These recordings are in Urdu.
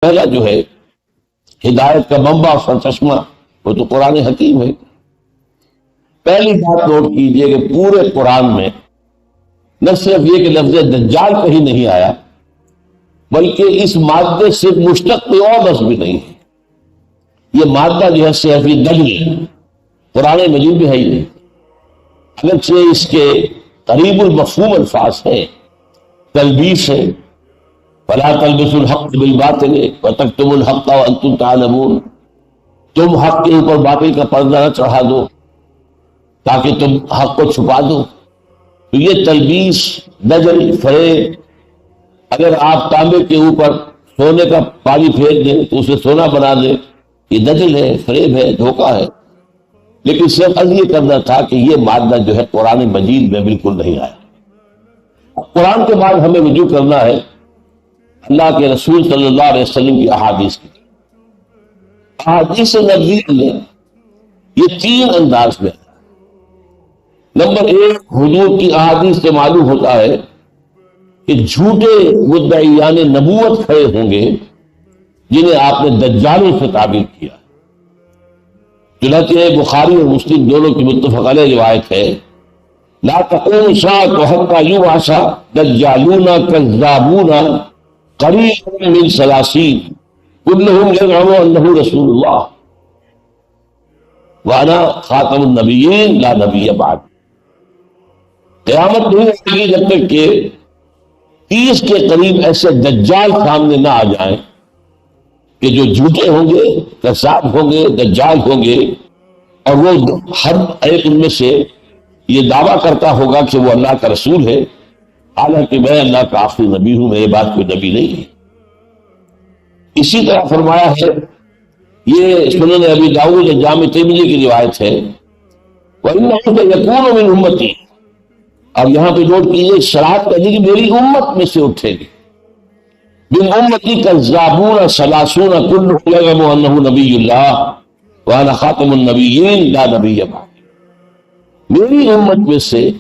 پہلا جو ہے ہدایت کا منبع اور چشمہ وہ تو قرآن حکیم ہے۔ پہلی بات نوٹ کیجئے کہ پورے قرآن میں نہ صرف یہ کہ لفظ دجال کہیں نہیں آیا، بلکہ اس مادے سے مشتق کوئی اور لفظ بھی نہیں ہے۔ یہ مادہ جو ہے صحفی دجل قرآن مجید میں ہے ہی نہیں، اگرچہ اس کے قریب المفہوم الفاظ ہیں، تلبیس ہے، فَلَا تَلْبِسُوا الْحَقَّ بِالْبَاطِلِ وَتَكْتُمُوا الْحَقَّ وَأَنْتُمْ تَعْلَمُونَ، تم حق کے اوپر باطل کا پردہ نہ چڑھا دو تاکہ تم حق کو چھپا دو۔ تو یہ تلبیس، دجل، فریب، اگر آپ تانبے کے اوپر سونے کا پانی پھینک دیں تو اسے سونا بنا دیں، یہ دجل ہے، فریب ہے، دھوکہ ہے۔ لیکن صرف از یہ کرنا تھا کہ یہ مادہ جو ہے قرآن مجید میں بالکل نہیں آیا۔ قرآن کے بعد ہمیں رجوع کرنا ہے اللہ کے رسول صلی اللہ علیہ وسلم کی احادیث کی۔ احادیث نبوی میں یہ تین انداز میں، نمبر ایک، حضور کی احادیث سے معلوم ہوتا ہے کہ جھوٹے مدعیان نبوت کھڑے ہوں گے جنہیں آپ نے دجالوں سے تعبیر کیا۔ چنانچہ بخاری اور مسلم دونوں کی متفق علیہ روایت ہے، لا تقوم الساعة حتى يبعث دجالون كذابون قریب من ثلاثین كلهم يزعم انه رسول اللہ وانا خاتم النبیین لا نبی بعد۔ قیامت نہیں ہوگی جب تک کہ 30 کے قریب ایسے دجال سامنے نہ آ جائیں کہ جو جھوٹے ہوں گے، کذاب ہوں گے، دجال ہوں گے، اور وہ ہر ایک ان میں سے یہ دعویٰ کرتا ہوگا کہ وہ اللہ کا رسول ہے، حالانکہ میں اللہ کا آخری نبی ہوں، میرے بعد کوئی نبی نہیں ہے۔ اسی طرح فرمایا ہے، یہ سنن ابی داؤد جامع ترمذی کی روایت ہے، وَإِنَّهُ سَيَكُونُ مِنْ أُمَّتِي، اور یہاں پہ نوٹ کیجیے شرائط کہنے کی میری امت میں سے اٹھے گی، مِنْ أُمَّتِي كَذَّابُونَ ثَلَاثُونَ كُلُّهُمْ يَزْعُمُ أَنَّهُ نَبِيُّ اللَّهِ وَأَنَا خَاتَمُ النَّبِيِّينَ لَا نَبِيَّ بَعْدِي۔ میری امت میں سے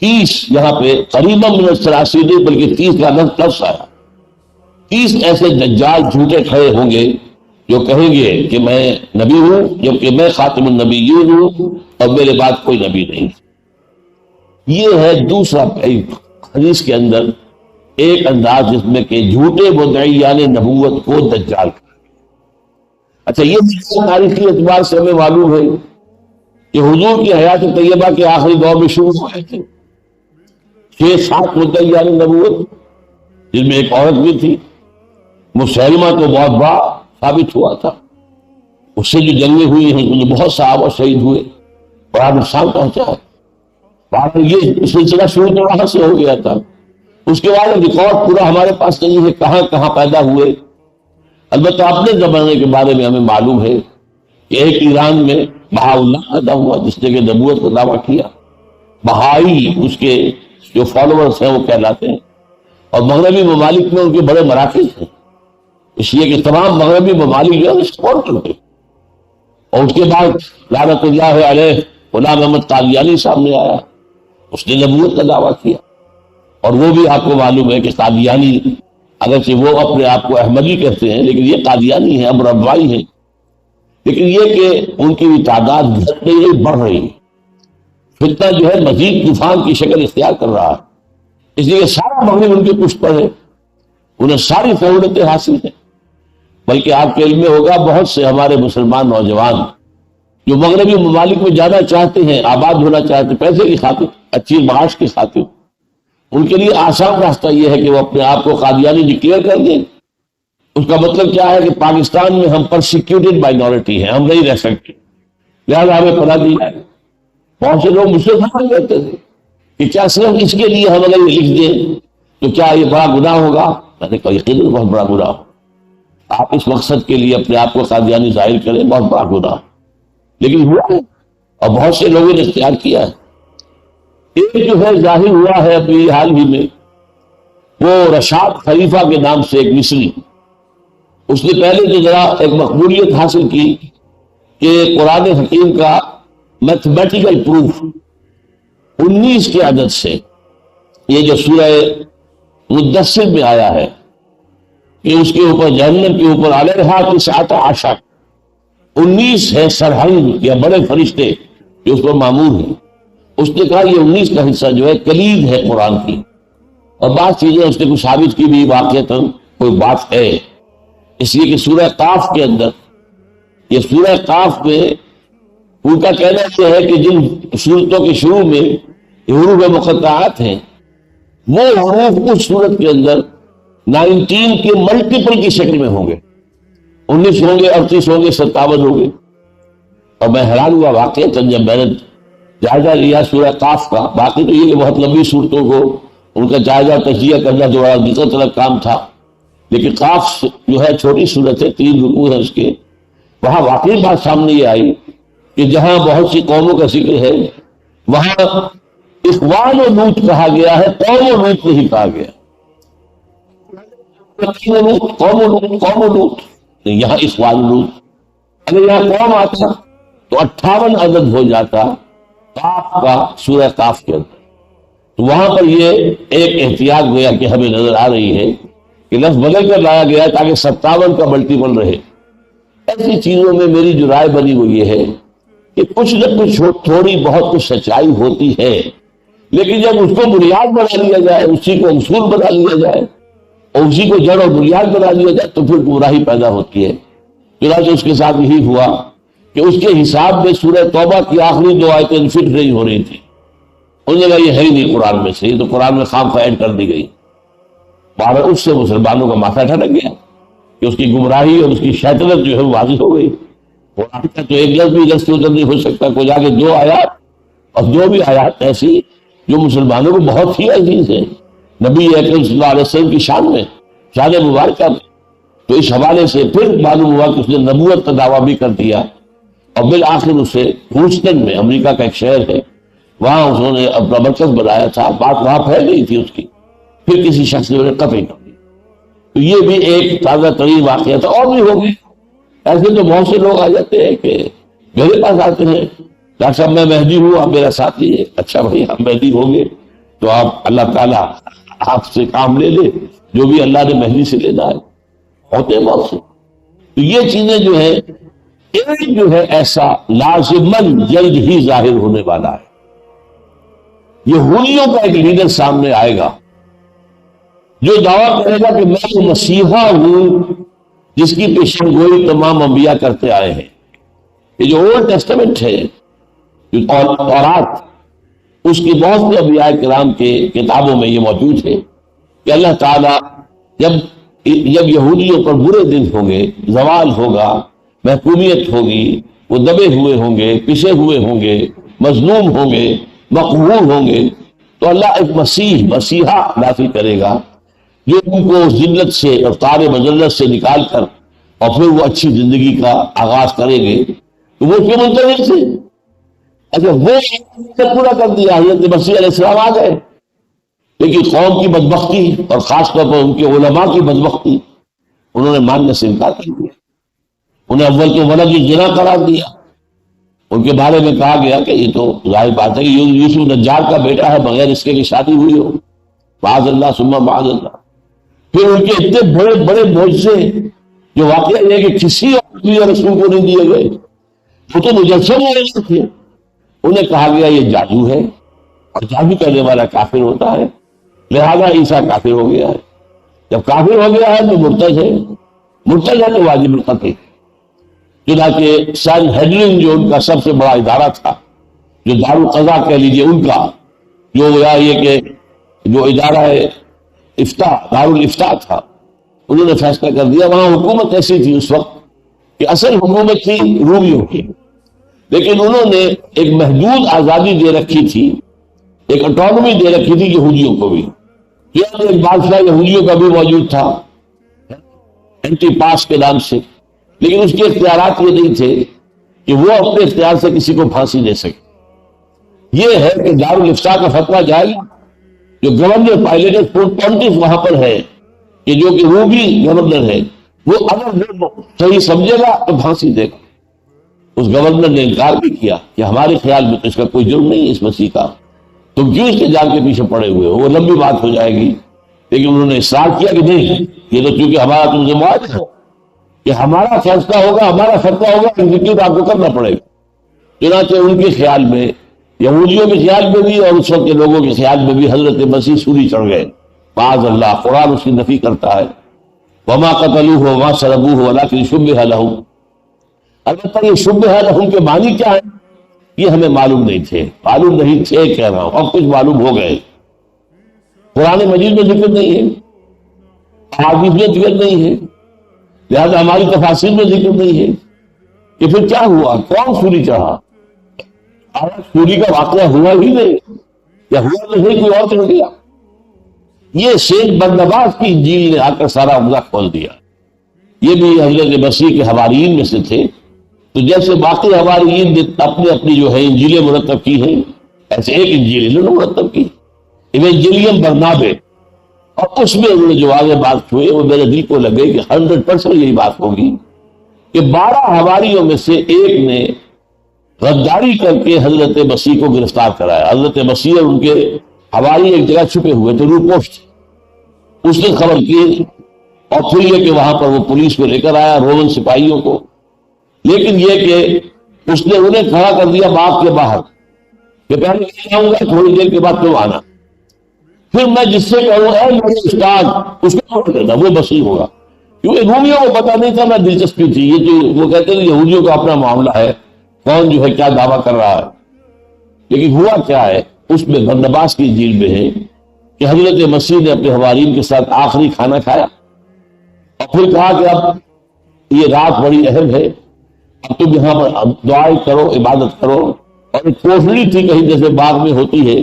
30، یہاں پہ قریباً من الثلاثین نہیں بلکہ 30 کا لفظ آیا، 30 ایسے دجال جھوٹے کھڑے ہوں گے جو کہیں گے کہ میں نبی ہوں، جبکہ میں خاتم النبیین ہوں اور میرے بعد کوئی نبی نہیں۔ یہ ہے دوسرا حدیث کے اندر ایک انداز جس میں کہ جھوٹے مدعیان نبوت کو دجال کہا۔ اچھا، یہ تاریخی اعتبار سے ہمیں معلوم ہے کہ حضور کی حیات طیبہ کے آخری دور میں شروع ہوئے تھے 6-7 مدعیان نبوت، جن میں ایک عورت بھی تھی۔ مسلمہ تو بہت بڑا ثابت ہوا تھا، اس سے جو جنگیں ہوئی ہیں ان میں بہت صحابہ شہید ہوئے، بڑا نقصان پہنچا ہے۔ یہ سلسلہ شروع تو وہاں سے ہو گیا تھا۔ اس کے بعد ریکارڈ پورا ہمارے پاس نہیں ہے کہاں کہاں پیدا ہوئے۔ البتہ اپنے زمانے کے بارے میں ہمیں معلوم ہے کہ ایک ایران میں بہا اللہ پیدا ہوا جس نے کہ نبوت کا دعویٰ کیا، بہائی اس کے جو فالوورز ہیں وہ کہلاتے ہیں، اور مغربی ممالک میں ان کے بڑے مراکز ہیں، اس لیے کہ تمام مغربی ممالک جو ہے سپورٹ کرتے۔ اور اس کے بعد لعنت اللہ علیہ غلام احمد قادیانی سامنے آیا، اس نے نبوت کا دعویٰ کیا، اور وہ بھی آپ کو معلوم ہے کہ قادیانی اگرچہ وہ اپنے آپ کو احمدی کہتے ہیں لیکن یہ قادیانی ہیں، اب ربوائی ہیں، لیکن یہ کہ ان کی بھی تعداد گھٹ نہیں رہی، بڑھ رہی۔ فتنہ جو ہے مزید طوفان کی شکل اختیار کر رہا ہے، اس لیے سارا مغرب ان کے پشت پر ہے، انہیں ساری سہولتیں حاصل ہیں۔ بلکہ آپ کے علم میں ہوگا بہت سے ہمارے مسلمان نوجوان جو مغربی ممالک میں جانا چاہتے ہیں، آباد ہونا چاہتے ہیں، پیسے کی خاطر، اچھی معاش کی خاطر، ان کے لیے آسان راستہ یہ ہے کہ وہ اپنے آپ کو قادیانی ڈکلیئر کر دیں۔ اس کا مطلب کیا ہے کہ پاکستان میں ہم پرسیکیوٹڈ مائنورٹی ہیں، ہم نہیں رہ سکتے، لہٰذا ہمیں پناہ دی جائے۔ بہت سے لوگ مجھ سے سمجھ لیتے تھے کہ کیا صرف اس کے لیے ہم اگر یہ لکھ دیں تو کیا یہ بڑا گناہ ہوگا؟ میں نے کہا یقیناً بہت بڑا گناہ ہو، آپ اس مقصد کے لیے اپنے آپ کو قادیانی ظاہر کریں، بہت بڑا گناہ، لیکن ہوا ہے اور بہت سے لوگوں نے اختیار کیا ہے۔ ایک جو ہے ظاہر ہوا ہے ابھی حال ہی میں، وہ رشاد خلیفہ کے نام سے ایک مصری، اس نے پہلے تو ذرا ایک مقبولیت حاصل کی کہ قرآن حکیم کا میتھمیٹیکل پروف 19 کے عدد سے، یہ جو سورہ مدثر میں آیا ہے کہ اس کے اوپر جہنم کے اوپر علیہا 19 19 ہے سرہنگ یا بڑے فرشتے جو اس پر معمور ہیں. اس نے کہا یہ 19 کا حصہ جو ہے کلید ہے قرآن کی، اور بعض چیزیں اس نے کچھ ثابت کی بھی واقعتاً کوئی بات ہے، اس لیے کہ سورہ قاف کے اندر، یہ سورہ قاف میں ان کا کہنا یہ ہے کہ جن صورتوں کے شروع میں حروف مقطعات ہیں وہ حروف اس صورت کے اندر 19 کے ملٹیپل کی شکل میں ہوں گے، 19 ہوں گے، 38 ہوں گے، 57 ہوں گے. اور میں حیران ہوا واقعتاً جب میں نے جائزہ لیا سورہ قاف کا. باقی تو یہ کہ بہت لمبی صورتوں کو ان کا جائزہ تجزیہ کرنا جو بڑا دقت والا کام تھا، لیکن قاف جو ہے چھوٹی صورت ہے، 3 رکوع ہیں اس کے. وہاں واقعی بات سامنے یہ آئی کہ جہاں بہت سی قوموں کا ذکر ہے وہاں اخوان و لوط کہا گیا ہے، قوم و لوط نہیں کہا گیا. قوم و لوط نہیں، یہاں اخوان و لوط. اگر یہاں قوم آتا تو 58 عدد ہو جاتا قاف کا سورہ قاف کے اندر. تو وہاں پر یہ ایک احتیاط گویا کہ ہمیں نظر آ رہی ہے کہ لفظ بدل کر لایا گیا تاکہ 57 کا ملٹیپل رہے. ایسی چیزوں میں میری جو رائے بنی وہ یہ ہے کہ کچھ نہ کچھ تھوڑی بہت کچھ سچائی ہوتی ہے، لیکن جب اس کو بنیاد بنا لیا جائے، اسی کو اصول بنا لیا جائے اور اسی کو جڑ اور بنیاد بنا لیا جائے تو پھر گمراہی پیدا ہوتی ہے. چنانچہ اس کے ساتھ یہی ہوا کہ اس کے حساب میں سورہ توبہ کی آخری 2 آیتیں فٹ نہیں ہو رہی تھی. انہوں نے کہا یہ ہے ہی نہیں قرآن میں سے، یہ تو قرآن میں خام خواہ ایڈ کر دی گئی. بہرحال اس سے مسلمانوں کا ماتھا ٹھنک گیا کہ اس کی گمراہی اور اس کی شیطنت جو ہے وہ واضح ہو گئی. قرآن کا تو ایک لفظ بھی لفظ ادھر نہیں ہو سکتا، کوئی جا کے 2 آیات اور 2 بھی آیات ایسی جو مسلمانوں کو بہت ہی عزیز ہے نبی اکرم صلی اللہ علیہ وسلم کی شان میں، شان مبارکہ میں. تو اس حوالے سے پھر معلوم ہوا کہ اس نے نبوت کا دعویٰ بھی کر دیا. اور بالآخر اسے ہیوسٹن میں، امریکہ کا ایک شہر ہے، وہاں انہوں نے اپنا مرکز بنایا تھا. بات وہاں پھیل گئی تھی اس کی، پھر کسی شخص نے انہیں قتل کر دی. تو یہ بھی ایک تازہ ترین واقعہ تھا. اور بھی ہو گئے ایسے تو بہت سے لوگ آ جاتے ہیں کہ میرے پاس آتے ہیں، ڈاکٹر صاحب میں مہدی ہوں، آپ میرا ساتھ لیجیے. اچھا بھائی ہم مہدی ہوں گے تو آپ اللہ تعالیٰ آپ سے کام لے لے، جو بھی اللہ نے مہدی سے لینا ہے. ہوتے ہیں بہت سے. تو یہ چیزیں جو ہے ایک جو ہے ایسا لازماً جلد ہی ظاہر ہونے والا ہے. یہودیوں کا ایک لیڈر سامنے آئے گا جو دعویٰ کرے گا کہ میں وہ مسیحا ہوں جس کی پیشن گوئی تمام انبیاء کرتے آئے ہیں. یہ جو اولڈ ٹیسٹمنٹ ہے، جو تورات، اس کی بہت سے انبیاء کرام کے کتابوں میں یہ موجود ہے کہ اللہ تعالیٰ جب یہودیوں پر برے دن ہوں گے، زوال ہوگا، محکومیت ہوگی، وہ دبے ہوئے ہوں گے، پسے ہوئے ہوں گے، مظلوم ہوں گے، مقہور ہوں گے، تو اللہ ایک مسیحا نافی کرے گا جو ان کو ذلت سے اور تار مذلت سے نکال کر اور پھر وہ اچھی زندگی کا آغاز کریں گے. تو وہ کیوں منتظر تھے؟ اچھا وہ پورا کر دیا، حضرت مسیح علیہ السلام آ گئے، لیکن قوم کی بدبختی اور خاص طور پر ان کے علماء کی بدبختی، انہوں نے ماننے سے انکار کر دیا. انہیں اول تو ولد الزنا قرار دیا. ان کے بارے میں کہا گیا کہ یہ تو ظاہر بات ہے کہ یوسف نجار کا بیٹا ہے، بغیر اس کے شادی ہوئی ہو، معاذ اللہ ثم معاذ اللہ. پھر ان کے اتنے بڑے بڑے معجزے جو واقعہ یہ ہے کہ کسی اور رسول کو نہیں دیے گئے، وہ تو مجسم ہو رہے تھے. انہیں کہا گیا یہ جادو ہے اور جادو کرنے والا کافر ہوتا ہے، لہذا عیسیٰ کافر ہو گیا ہے. جب کافر ہو گیا ہے تو مرتد ہے، مرتد ہے تو واجب القتل. چنانچہ سن ہیڈرن جو ان کا سب سے بڑا ادارہ تھا، جو دارالقضاء کہہ لیجیے ان کا، جو یہ کہ جو ادارہ افتاء، دارالفتاء تھا، انہوں نے فیصلہ کر دیا. وہاں حکومت ایسی تھی اس وقت کہ اصل حکومت تھی رومیوں کی، لیکن انہوں نے ایک محدود آزادی دے رکھی تھی، ایک اٹانومی دے رکھی تھی یہودیوں کو بھی. یہ ایک بادشاہ یہودیوں کا بھی موجود تھا اینٹی پاس کے نام سے، لیکن اس کے اختیارات یہ نہیں تھے کہ وہ اپنے اختیار سے کسی کو پھانسی دے سکے. یہ ہے کہ دارالفتاء کا فتویٰ جائے گا، جو گورنر پائلٹ پونٹف وہاں پر ہے کہ جو کہ وہ بھی گورنر ہے، وہ اگر وہ صحیح سمجھے گا تو پھانسی دے گا. اس گورنر نے انکار بھی کیا کہ ہمارے خیال میں تو اس کا کوئی جرم نہیں ہے اس مسیح کا، تم کیوں اس کے جان کے پیچھے پڑے ہوئے ہو. وہ لمبی بات ہو جائے گی، لیکن انہوں نے اصرار کیا کہ نہیں، یہ تو چونکہ ہمارا تم معاہدہ ہے کہ ہمارا فیصلہ ہوگا، ہمارا فتویٰ ہوگا، ایگزیکٹو آپ کو کرنا پڑے گا۔ چنانچہ ان کے خیال میں، یہودیوں کے خیال میں بھی اور اس وقت کے لوگوں کے خیال میں بھی حضرت مسیح سولی چڑھ گئے، معاذ اللہ۔ قرآن اس کی نفی کرتا ہے، وما قتلوہ وما صلبوہ ولکن شبہ لہم۔ البتہ یہ شبہ لہم کے معنی کیا ہے یہ ہمیں معلوم نہیں تھے، معلوم نہیں تھے کہہ رہا ہوں، اب کچھ معلوم ہو گئے۔ قرآن مجید میں ذکر نہیں ہے، احادیث میں ذکر نہیں ہے، لہذا ہماری تفاسیر میں ذکر نہیں ہے کہ پھر کیا ہوا، کون سولی چڑھا؟ سولی کا واقعہ ہوا ہی نہیں، یا ہوا تو نہیں، کوئی اور چڑھ گیا۔ یہ شیخ برنباس کی انجیل نے آ کر سارا عمدہ کھول دیا۔ یہ بھی حضرت مسیح کے حواریین میں سے تھے، تو جیسے باقی حواریین نے اپنی اپنی جو ہے انجیلیں مرتب کی ہیں، ایسے ایک انجیل انہوں نے مرتب کی، ایونجیلیم برنابے، اور اس میں انہوں نے جو آگے بات ہوئے وہ میرے دل کو لگے کہ 100% یہی بات ہوگی کہ 12 حواریوں میں سے ایک نے غداری کر کے حضرت مسیح کو گرفتار کرایا۔ حضرت مسیح اور ان کے حواری ایک جگہ چھپے ہوئے تھے، روپوش تھے، اس نے خبر کی، اور پھر یہ کہ وہاں پر وہ پولیس کو لے کر آیا، رومن سپاہیوں کو، لیکن یہ کہ اس نے انہیں کھڑا کر دیا باغ کے باہر کہ پہلے میں آؤں گا، تھوڑی دیر کے بعد تم آنا، پھر میں جس سے کہوں اے میرے استاد، اس کو چھوڑ دیتا، وہ مسیح ہوگا۔ کیونکہ رومیوں کو پتا نہیں تھا، نہ دلچسپی تھی، یہ جو وہ کہتے ہیں یہودیوں کا اپنا معاملہ ہے، کون جو ہے کیا دعویٰ کر رہا ہے۔ لیکن ہوا کیا ہے، اس میں برنباس کی انجیل میں ہے کہ حضرت مسیح نے اپنے حواریین کے ساتھ آخری کھانا کھایا، اور پھر کہا کہ اب یہ رات بڑی اہم ہے، اب تم یہاں پر دعائیں کرو، عبادت کرو، اور ایک کوٹڑی تھی کہیں جیسے باغ میں ہوتی ہے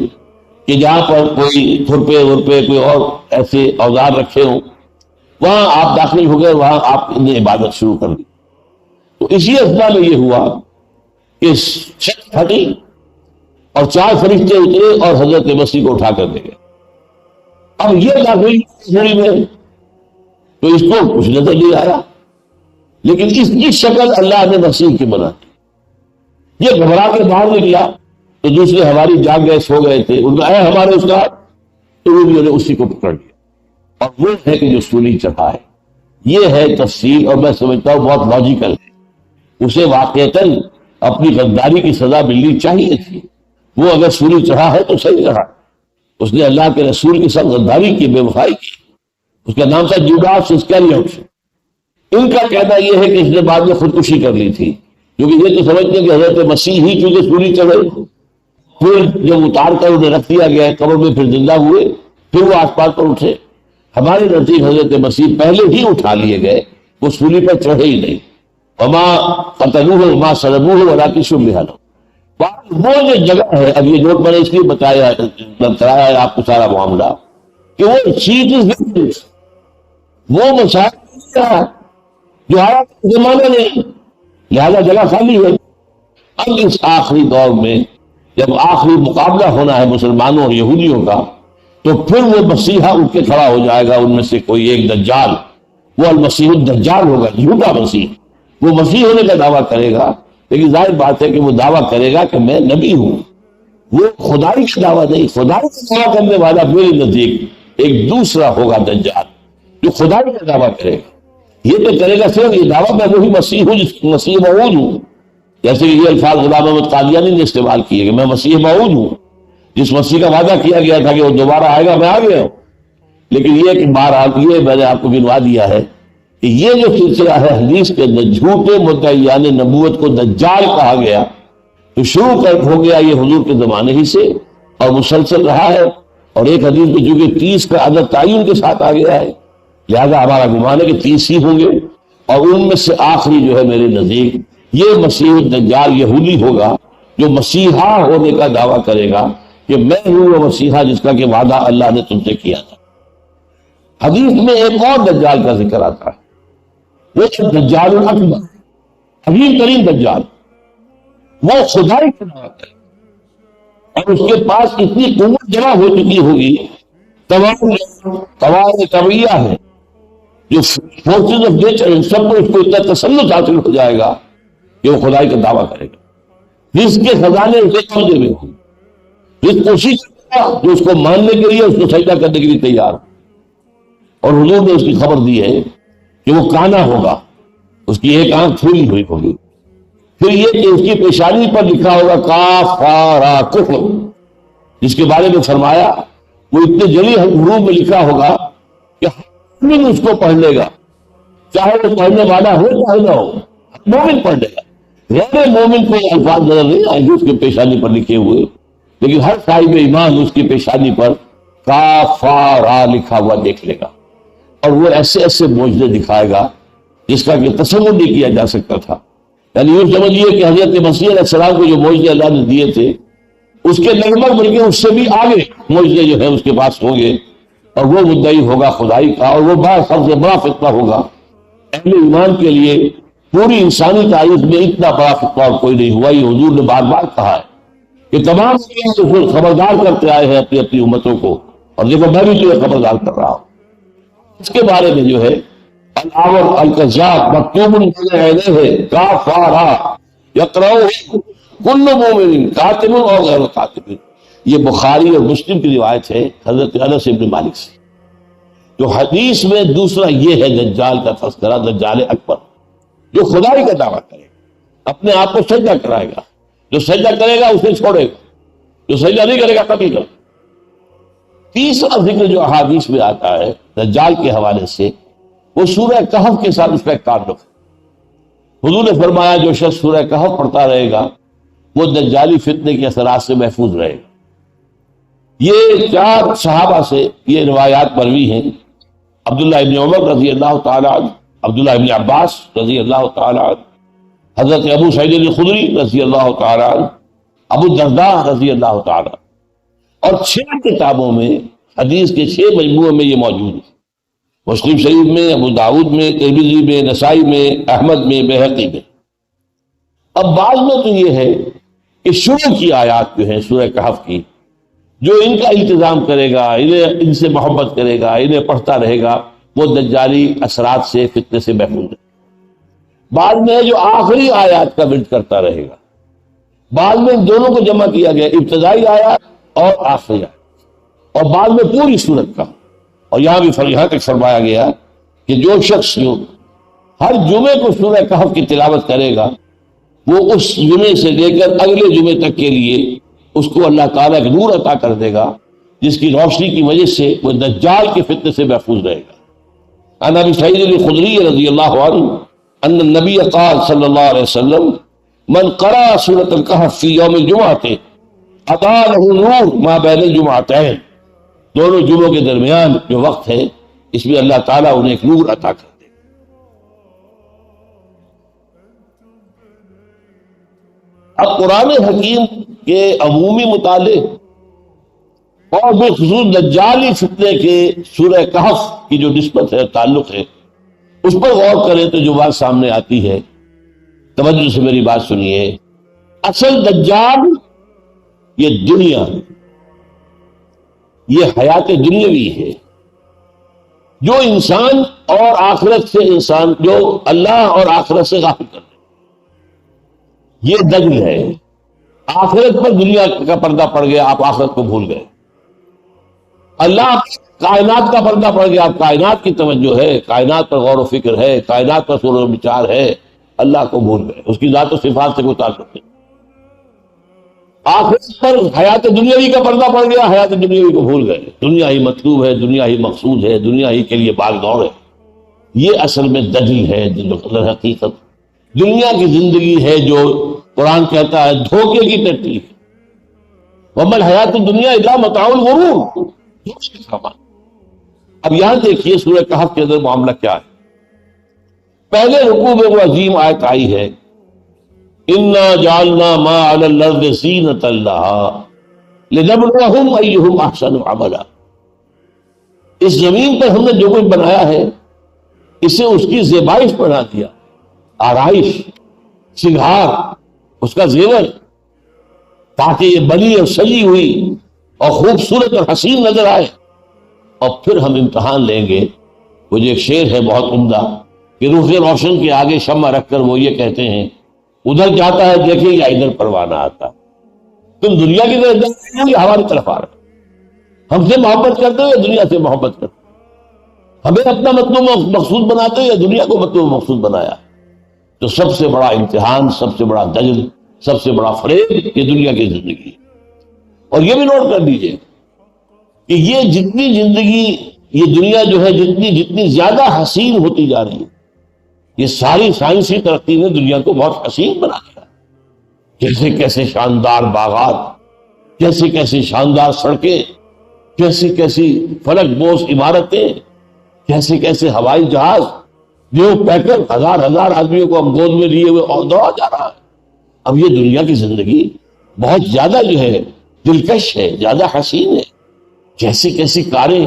کہ جہاں پر کوئی کھرپے ورپے کوئی اور ایسے اوزار رکھے ہوں، وہاں آپ داخل ہو گئے، وہاں آپ نے عبادت شروع کر دی۔ تو اسی اثنا میں یہ ہوا کہ چھت پھٹی اور 4 فرشتے اترے اور حضرت مسیح کو اٹھا کر دے گئے۔ اب یہ داخل کوٹڑی میں تو اس کو کچھ نظر نہیں آیا، لیکن اس کی شکل اللہ نے مسیح کی بنا دی۔ یہ گھبرا کے باہر نکلا تو دوسرے ہماری جاگ گئے، سو گئے تھے، ان کا اے ہمارے استاد، تو رومیوں نے اسی کو پکڑ لیا، اور وہ ہے کہ جو سولی چڑھا ہے۔ یہ ہے تفسیر، اور میں سمجھتا ہوں بہت لاجیکل ہے۔ اسے واقعتاً اپنی غداری کی سزا ملنی چاہیے تھی، وہ اگر سولی چڑھا ہے تو صحیح چڑھا، اس نے اللہ کے رسول کے ساتھ غداری کی، بے وفائی کی، اس کا نام تھا جوڈاس اسکریوٹ۔ ان کا کہنا یہ ہے کہ اس نے بعد میں خودکشی کر لی تھی، کیونکہ یہ تو سمجھتے ہیں کہ حضرت مسیح ہی چونکہ سولی چڑھے، پھر جب اتار کر انہیں رکھ دیا گیا قبر میں، پھر زندہ ہوئے، پھر وہ آسمان پر اٹھے۔ ہمارے نزدیک حضرت مسیح پہلے ہی اٹھا لیے گئے، وہ سولی پر چڑھے ہی نہیں۔ وما قتلوہ وما صلبوہ ولکن شبہ لہم۔ وہ جو جگہ ہے، اب یہ نوٹ میں نے اس لیے بتایا ہے آپ کو سارا معاملہ کہ وہ چیز، وہ مسائل جو آیا زمانہ نہیں، لہذا جگہ خالی ہے۔ اب اس آخری دور میں جب آخری مقابلہ ہونا ہے مسلمانوں اور یہودیوں کا، تو پھر وہ مسیحا اٹھ کے کھڑا ہو جائے گا، ان میں سے کوئی ایک دجال، وہ المسیح الدجال ہوگا، جھوٹا مسیح، وہ مسیح ہونے کا دعویٰ کرے گا، لیکن ظاہر بات ہے کہ وہ دعویٰ کرے گا کہ میں نبی ہوں، وہ خدائی کا دعویٰ نہیں۔ خدائی کا دعویٰ کرنے والا میرے نزدیک ایک دوسرا ہوگا دجال، جو خدائی کا دعویٰ کرے گا۔ یہ تو کرے گا صرف یہ دعویٰ میں وہی مسیح ہوں جس مسیح موعود ہوں، جیسے کہ یہ الفاظ غلام احمد قادیانی نے استعمال کیے کہ میں مسیح موعود ہوں، جس مسیح کا وعدہ کیا گیا تھا کہ وہ دوبارہ آئے گا، میں آ گیا ہوں۔ لیکن یہ کہ بہرحال یہ میں نے آپ کو گنوا دیا ہے کہ یہ جو سلسلہ ہے حدیث کے اندر جھوٹے مدعیان نبوت کو دجال کہا گیا، تو شروع ہو گیا یہ حضور کے زمانے ہی سے اور مسلسل رہا ہے، اور ایک حدیث میں چونکہ 30 کا عدد تعین کے ساتھ آ گیا ہے، لہذا ہمارا گمان ہے کہ 30 ہی ہوں گے، اور ان میں سے آخری جو ہے میرے نزدیک یہ مسیح الدجال یہودی ہوگا، جو مسیحا ہونے کا دعویٰ کرے گا کہ میں ہوں وہ مسیحا جس کا کہ وعدہ اللہ نے تم سے کیا تھا۔ حدیث میں ایک اور دجال کا ذکر آتا ہے، وہ دجال الاکبر، عظیم ترین دجال، وہ خدائی کا دعویٰ کرے گا، اور اس کے پاس اتنی قوت جمع ہو چکی ہوگی، تمام طبیعہ ہے، جو فورسز آف نیچر، ان سب کو اس کو اتنا تسلط حاصل ہو جائے گا کہ وہ خدائی کا دعویٰ کرے گا۔ جس کے خزانے اسے قبضے میں ہوں، جس کوشش کرے گا جو اس کو ماننے کے لیے، اس کو سجدہ کرنے کے لیے تیار ہو۔ اور حضور نے اس کی خبر دی ہے کہ وہ کانا ہوگا، اس کی ایک آنکھ پھولی ہوئی ہوگی. پھر یہ کہ اس کی پیشانی پر لکھا ہوگا کاف ہا را کفر، جس کے بارے میں فرمایا وہ اتنے جلی حروف میں لکھا ہوگا کہ مومن اس کو پڑھ لے گا، چاہے وہ پڑھنے والا ہو چاہے نہ ہو، مومن پڑھ لے گا. غیر مومن کو یہ الفاظ نظر نہیں آئیں گے اس کے پیشانی پر لکھے ہوئے، لیکن ہر صاحب ایمان اس کی پیشانی پر کاف ہا را لکھا ہوا دیکھ لے گا، اور وہ ایسے ایسے معجزے دکھائے گا جس کا کہ تصور نہیں کیا جا سکتا تھا. یعنی یوں سمجھیے کہ حضرت مسیح علیہ السلام کو جو معجزے اللہ نے دیے تھے اس کے لگ بھگ بلکہ اس سے بھی آگے معجزے جو ہے اس کے پاس ہوں گے، اور وہ مدعی ہوگا خدائی کا، اور وہ سب سے بڑا فتنہ ہوگا. اہل ایمان کے لیے پوری انسانی تاریخ میں اتنا بڑا فتنہ اور کوئی نہیں ہوا. یہ حضور نے بار بار کہا ہے کہ تمام خبردار کرتے آئے ہیں اپنی اپنی امتوں کو، اور دیکھو میں بھی تمہیں خبردار کر رہا ہوں. اس کے بارے میں جو ہے الاور الکذاب مکتوب بین عینیہ کاف ہا را یقرأہ کل مومن کاتب اور غیر کاتب. یہ بخاری اور مسلم کی روایت ہے حضرت انس بن مالک سے. جو حدیث میں دوسرا یہ ہے دجال کا تذکرہ، دجال اکبر جو خدائی کا دعویٰ کرے گا، اپنے آپ کو سجدہ کرائے گا، جو سجدہ کرے گا اسے چھوڑے گا، جو سجدہ نہیں کرے گا قتل کر. تیسرا ذکر جو احادیث میں آتا ہے دجال کے حوالے سے وہ سورہ کہف کے ساتھ اس کا ایک تعلق ہے. حضور نے فرمایا جو شخص سورہ کہف پڑھتا رہے گا وہ دجالی فتنے کے اثرات سے محفوظ رہے گا. یہ 4 صحابہ سے یہ روایات مروی ہیں. عبداللہ ابن عمر رضی اللہ تعالی عنہ، عبداللہ ابن عباس رضی اللہ تعالی عنہ، حضرت ابو سعید الخدری رضی اللہ تعالی عنہ، ابو الدرداء رضی اللہ تعالی عنہ. اور 6 کتابوں میں حدیث کے 6 مجموعے میں یہ موجود ہے، مسلم شریف میں، ابو داؤد میں، ترمذی میں، نسائی میں، احمد میں، بہقی میں. اب بعض میں تو یہ ہے کہ شروع کی آیات جو ہیں سورہ کہف کی، جو ان کا التزام کرے گا، ان سے محبت کرے گا، انہیں پڑھتا رہے گا، وہ دجالی اثرات سے فتنے سے محفوظ ہے. بعض میں ہے جو آخری آیات کا ورد کرتا رہے گا. بعض میں ان دونوں کو جمع کیا گیا، ابتدائی آیات اور آخری آیات، اور بعض میں پوری سورت کا. اور یہاں تک فرمایا گیا کہ جو شخص ہر جمعے کو سورہ کہف کی تلاوت کرے گا وہ اس جمعے سے لے کر اگلے جمعے تک کے لیے اس کو اللہ تعالیٰ ایک نور عطا کر دے گا جس کی روشنی کی وجہ سے وہ دجال کے فتنے سے محفوظ رہے گا. عن ابی سعید الخدری رضی اللہ عنہ ان النبی قال صلی اللہ علیہ وسلم من قرأ سورۃ الکہف فی یوم الجمعۃ اضاء له نور ما بین الجمعتین. دونوں جمعوں کے درمیان جو وقت ہے اس میں اللہ تعالیٰ انہیں ایک نور عطا کر دے. اب قرآن حکیم کے عمومی مطالعے اور بالخصوص دجالی فتنے کے سورہ کہف کی جو نسبت ہے، تعلق ہے، اس پر غور کریں تو جو بات سامنے آتی ہے، توجہ سے میری بات سنیے. اصل دجال یہ دنیا، یہ حیات دنیاوی ہے جو انسان اور آخرت سے انسان، جو اللہ اور آخرت سے غافل کر دے. یہ دجل ہے. آخرت پر دنیا کا پردہ پڑ گیا، آپ آخرت کو بھول گئے. اللہ کائنات کا پردہ پڑ گیا، آپ کائنات کی توجہ ہے، کائنات پر غور و فکر ہے، کائنات پر سوچ و بچار ہے، اللہ کو بھول گئے، اس کی ذات و صفات سے کوئی تعلق نہیں. آخرت پر حیات دنیاوی کا پردہ پڑ گیا، حیات دنیاوی کو بھول گئے. دنیا ہی مطلوب ہے، دنیا ہی مقصود ہے، دنیا ہی کے لیے باغ دوڑ ہے. یہ اصل میں دجل ہے. در حقیقت دنیا کی زندگی ہے جو قرآن کہتا ہے دھوکے کی ٹٹی ہے. وَمَا الْحَيَاةُ الدُّنْيَا إِلَّا مَتَاعُ الْغُرُورِ. اب یہاں دیکھیے سورہ کہف کے اندر معاملہ کیا ہے. پہلے رکوع میں وہ عظیم آیت آئی ہے اِنَّا جَعَلْنَا مَا عَلَى الْأَرْضِ زِينَةً لَهَا لِنَبْلُوَهُمْ أَيُّهُمْ أَحْسَنُ عَمَلًا. اس زمین پر ہم نے جو کچھ بنایا ہے اسے اس کی زیبائش بنا دیا، آرائش، سنگھار، اس کا زیور، تاکہ یہ بنی اور سجی ہوئی اور خوبصورت اور حسین نظر آئے. اور پھر ہم امتحان لیں گے. وہ جو ایک شعر ہے بہت عمدہ کہ روح روشن کے آگے شمع رکھ کر وہ یہ کہتے ہیں ادھر جاتا ہے دیکھیں یا ادھر پروانہ آتا. تم دنیا کی طرف جاتے ہو یا ہماری طرف آ رہے؟ ہم سے محبت کرتے ہو یا دنیا سے محبت کرتے ہو؟ ہمیں اپنا مطلوب مقصود بناتے یا دنیا کو مطلوب مقصود بنایا؟ تو سب سے بڑا امتحان، سب سے بڑا دجل، سب سے بڑا فریب یہ دنیا کی زندگی۔ اور یہ بھی نوٹ کر لیجئے کہ یہ جتنی زندگی، یہ دنیا جو ہے جتنی زیادہ حسین ہوتی جا رہی ہے، یہ ساری سائنسی ترقی نے دنیا کو بہت حسین بنا دیا۔ کیسے کیسے شاندار باغات، کیسے کیسے شاندار سڑکیں، کیسی کیسی فلک بوس عمارتیں، کیسے کیسے ہوائی جہاز جو پیکر ہزار ہزار آدمیوں کو ہم گود میں لیے ہوئے اور دوڑا جا رہا ہے۔ اب یہ دنیا کی زندگی بہت زیادہ جو ہے دلکش ہے، زیادہ حسین ہے۔ کیسی کیسی کاریں،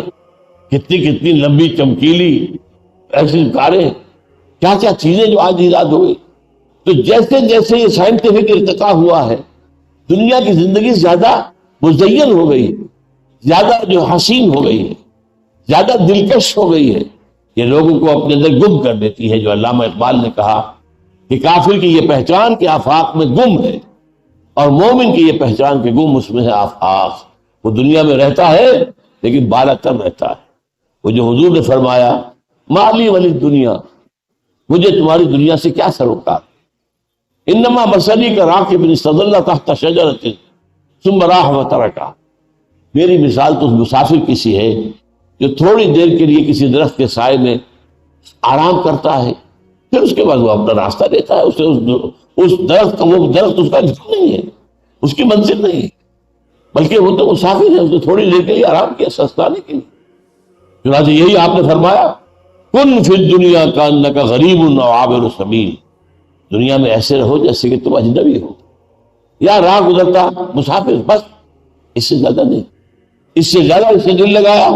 کتنی کتنی لمبی چمکیلی ایسی کاریں، کیا کیا چیزیں جو آج ایجاد ہوئی۔ تو جیسے جیسے یہ سائنٹیفک ارتقا ہوا ہے، دنیا کی زندگی زیادہ مزین ہو گئی، زیادہ جو حسین ہو گئی ہے، زیادہ دلکش ہو گئی ہے۔ یہ لوگوں کو اپنے اندر گم کر دیتی ہے، جو علامہ اقبال نے کہا کہ کافر کی یہ پہچان کہ آفاق میں گم ہے، اور مومن کی یہ پہچان کہ گم اس میں ہے آفاق۔ وہ دنیا میں رہتا ہے لیکن بالا تر رہتا ہے۔ وہ جو حضور نے فرمایا مالی ولی دنیا، مجھے تمہاری دنیا سے کیا سروکار، انما مسلی کا راکب استظل تحت شجرۃ ثم راح وترکا، میری مثال تو مسافر کسی ہے جو تھوڑی دیر کے لیے کسی درخت کے سائے میں آرام کرتا ہے، پھر اس کے بعد وہ اپنا راستہ لیتا ہے۔ اس درخت کا، وہ درخت اس کا گھر نہیں ہے، اس کی منزل نہیں ہے، بلکہ وہ تو مسافر ہے، اس نے تھوڑی دیر کے لیے آرام کیا سستانے کے لیے۔ چنانچہ یہی آپ نے فرمایا کن فی الدنیا کانک غریب او عابر سبیل، دنیا میں ایسے رہو جیسے کہ تم اجنبی ہو یا راہ گزرتا مسافر، بس اس سے زیادہ نہیں۔ اس سے زیادہ اس سے دل لگایا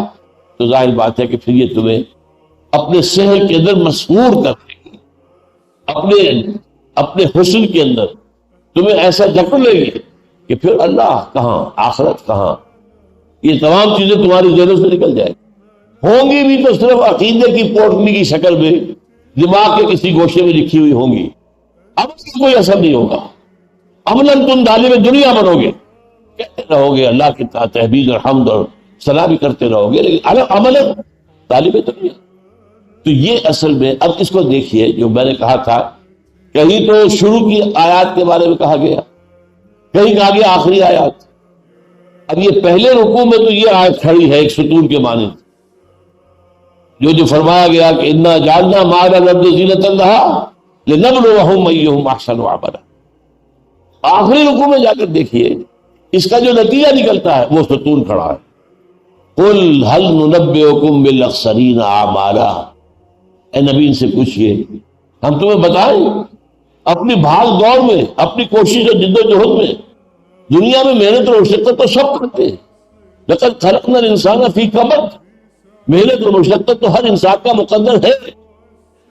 تو ظاہر بات ہے کہ پھر یہ تمہیں اپنے صحت کے اندر مسحور کر دے گی، اپنے حسن کے اندر تمہیں ایسا جکڑ لے گی کہ پھر اللہ کہاں، آخرت کہاں، یہ تمام چیزیں تمہاری ذہنوں سے نکل جائیں۔ ہوں گی بھی تو صرف عقیدے کی پوٹلی کی شکل میں، دماغ کے کسی گوشے میں لکھی ہوئی ہوں گی، اب اس کا کوئی اثر نہیں ہوگا۔ عملاً تم طالب دنیا بنو گے، کہتے رہو گے اللہ کی تحمید اور حمد اور ثنا بھی کرتے رہو گے، لیکن عملاً طالب دنیا۔ تو یہ اصل میں اب اس کو دیکھیے، جو میں نے کہا تھا کہیں تو شروع کی آیات کے بارے میں کہا گیا، کہیں کہا گیا آخری آیات۔ اب یہ پہلے رکوع میں تو یہ آیت کھڑی ہے ایک ستون کے مانند، جو فرمایا گیا کہ انا جعلنا ما علی الارض زینۃ لها لنبلوہم ایہم احسن عملا۔ آخری رکوع میں جا کر دیکھیے اس کا جو نتیجہ نکلتا ہے وہ ستون کھڑا ہے، قل هل ننبئکم بالاخسرین اعمالا، اے نبی ان سے پوچھئے ہم تمہیں بتائیں اپنی بھاگ دوڑ میں، اپنی کوشش اور جد و جہد میں، دنیا میں محنت اور مشقت تو سب کرتے ہیں، لقد خلقنا الانسان فی کبد، محنت اور مشقت تو ہر انسان کا مقدر ہے،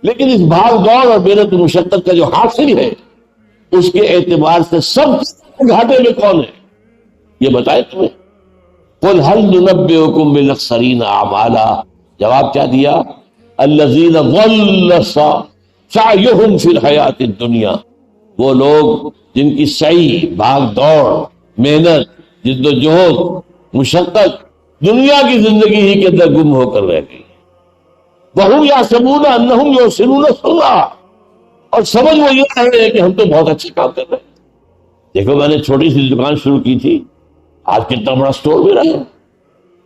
لیکن اس بھاگ دوڑ اور محنت اور مشقت کا جو حاصل ہے اس کے اعتبار سے سب گھاٹے میں کون ہے یہ بتائے تمہیں۔ قل هل ننبئکم بالاخسرین اعمالا، جواب کیا دیا؟ الذین ضل سعیہم فی الحیات الدنیا، وہ لوگ جن کی سعی، بھاگ دوڑ، محنت، جد و جہد، مشقت دنیا کی زندگی ہی کے اندر گم ہو کر رہ گئی۔ وَهُمْ يَحْسَبُونَ أَنَّهُمْ يُحْسِنُونَ صُنْعًا، اور سمجھ وہ یہ ہے کہ ہم تو بہت اچھے کام کر رہے ہیں۔ دیکھو میں نے چھوٹی سی دکان شروع کی تھی، آج کتنا بڑا سٹور بھی رہا ہے۔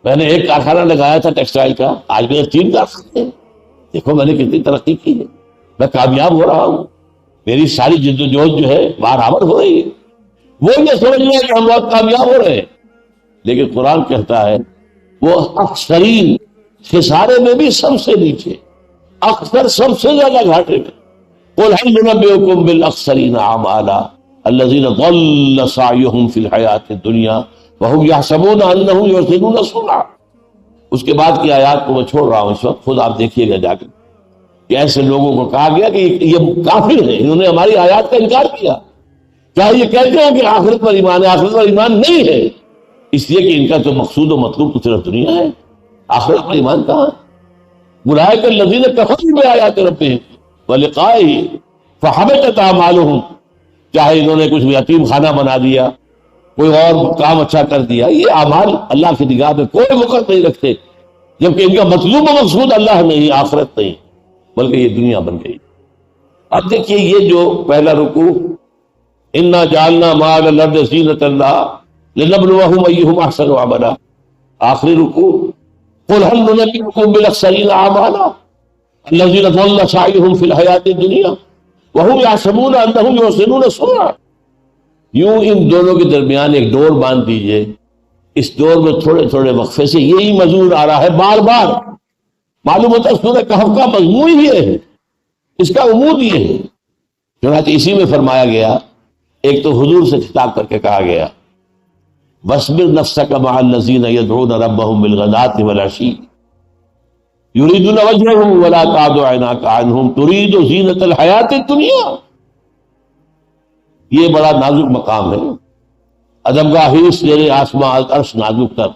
میں نے ایک کارخانہ لگایا تھا ٹیکسٹائل کا، آج میرے 3 کارخانے ہیں۔ دیکھو میں نے کتنی ترقی کی ہے، میں کامیاب ہو رہا ہوں، میری ساری جد و جہد جو ہے بارآمد ہو رہی ہے۔ وہ یہ سمجھ رہے ہیں کہ ہم بہت کامیاب ہو رہے ہیں، لیکن قرآن کہتا ہے وہ اکثرین، خسارے میں بھی سب سے نیچے، اکثر سب سے زیادہ گھاٹے میں۔ قل هل ننبئکم بالاخسرین اعمالا الذین ضل سعیہم فی الحیات الدنیا وهم یحسبون انہم یحسنون صنعا۔ اس کے بعد کی آیات کو میں چھوڑ رہا ہوں اس وقت، خود آپ دیکھیے گا جا کر کہ ایسے لوگوں کو کہا گیا کہ یہ کافر ہیں، انہوں نے ہماری آیات کا انکار کیا۔ کیا یہ کہتے ہیں کہ آخرت پر ایمان ہے؟ آخرت پر ایمان نہیں ہے، اس لیے کہ ان کا تو مقصود و مطلوب تو صرف دنیا ہے، آخرت پر ایمان کہاں؟ اولئک الذین کفروا بآیات ربہم ولقائہ فحبطت اعمالہم، چاہے انہوں نے کچھ یتیم خانہ بنا دیا، کوئی اور کام اچھا کر دیا، یہ اعمال اللہ کی نگاہ میں کوئی وقت نہیں رکھتے، جبکہ ان کا مطلوب و مقصود اللہ نہیں، آخرت نہیں، بلکہ یہ دنیا بن گئی۔ اب دیکھیے یہ جو پہلا رکوع انا جعلنا ما علی الارض زینۃ لنبلوہم ایہم احسن عملا، آخری رکوع قل هل ننبئکم بالاخسرین اعمالا الذین ضل سعیہم فی الحیاۃ الدنیا وہم یحسبون انہم یحسنون صنعا۔ یوں ان دونوں کے درمیان ایک ڈور باندھ دیجئے، اس دور میں تھوڑے تھوڑے وقفے سے یہی مضمون آ رہا ہے بار بار۔ معلوم ہوتا ہے سورہ کہف کا مضمون یہ ہے، اس کا عمود یہ ہے۔ چنانچہ اسی میں فرمایا گیا، ایک تو حضور سے خطاب کر کے کہا گیا وَاصْبِرْ نَفْسَكَ مَعَ الَّذِينَ يَدْعُونَ رَبَّهُمْ بِالْغَدَاةِ وَالْعَشِيِّ يُرِيدُونَ وَجْهَهُ وَلَا تَعْدُ عَيْنَاكَ عَنْهُمْ تُرِيدُ زِينَةَ الْحَيَاةِ الدُّنْيَا۔ یہ بڑا نازک مقام ہے، ادبگاہ ہی زیر آسماں عرش نازک تر،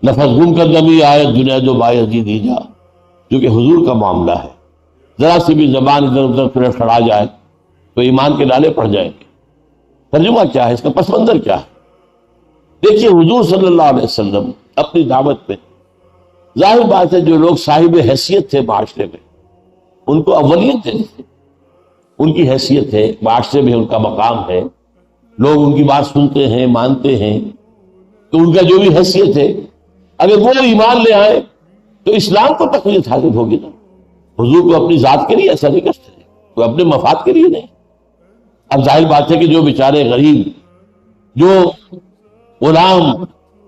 نفس گم کر نبی آیت جنید و بایزید دی جا، کیونکہ حضور کا معاملہ ہے، ذرا سی بھی زبان ادھر ادھر پھر سڑا جائے تو ایمان کے نالے پڑ جائیں گے۔ ترجمہ کیا ہے اس کا، پس منظر کیا ہے؟ دیکھیے حضور صلی اللہ علیہ وسلم اپنی دعوت میں، ظاہر بات ہے جو لوگ صاحب حیثیت تھے معاشرے میں ان کو اولیت دیتے تھے، ان کی حیثیت ہے، معاشرے میں ان کا مقام ہے، لوگ ان کی بات سنتے ہیں مانتے ہیں، تو ان کا جو بھی حیثیت ہے اگر وہ ایمان لے آئے تو اسلام کو تقویت حاصل ہوگی نا۔ حضور کو اپنی ذات کے لیے ایسا نہیں کرتے، وہ اپنے مفاد کے لیے نہیں۔ اب ظاہر بات ہے کہ جو بیچارے غریب، جو غلام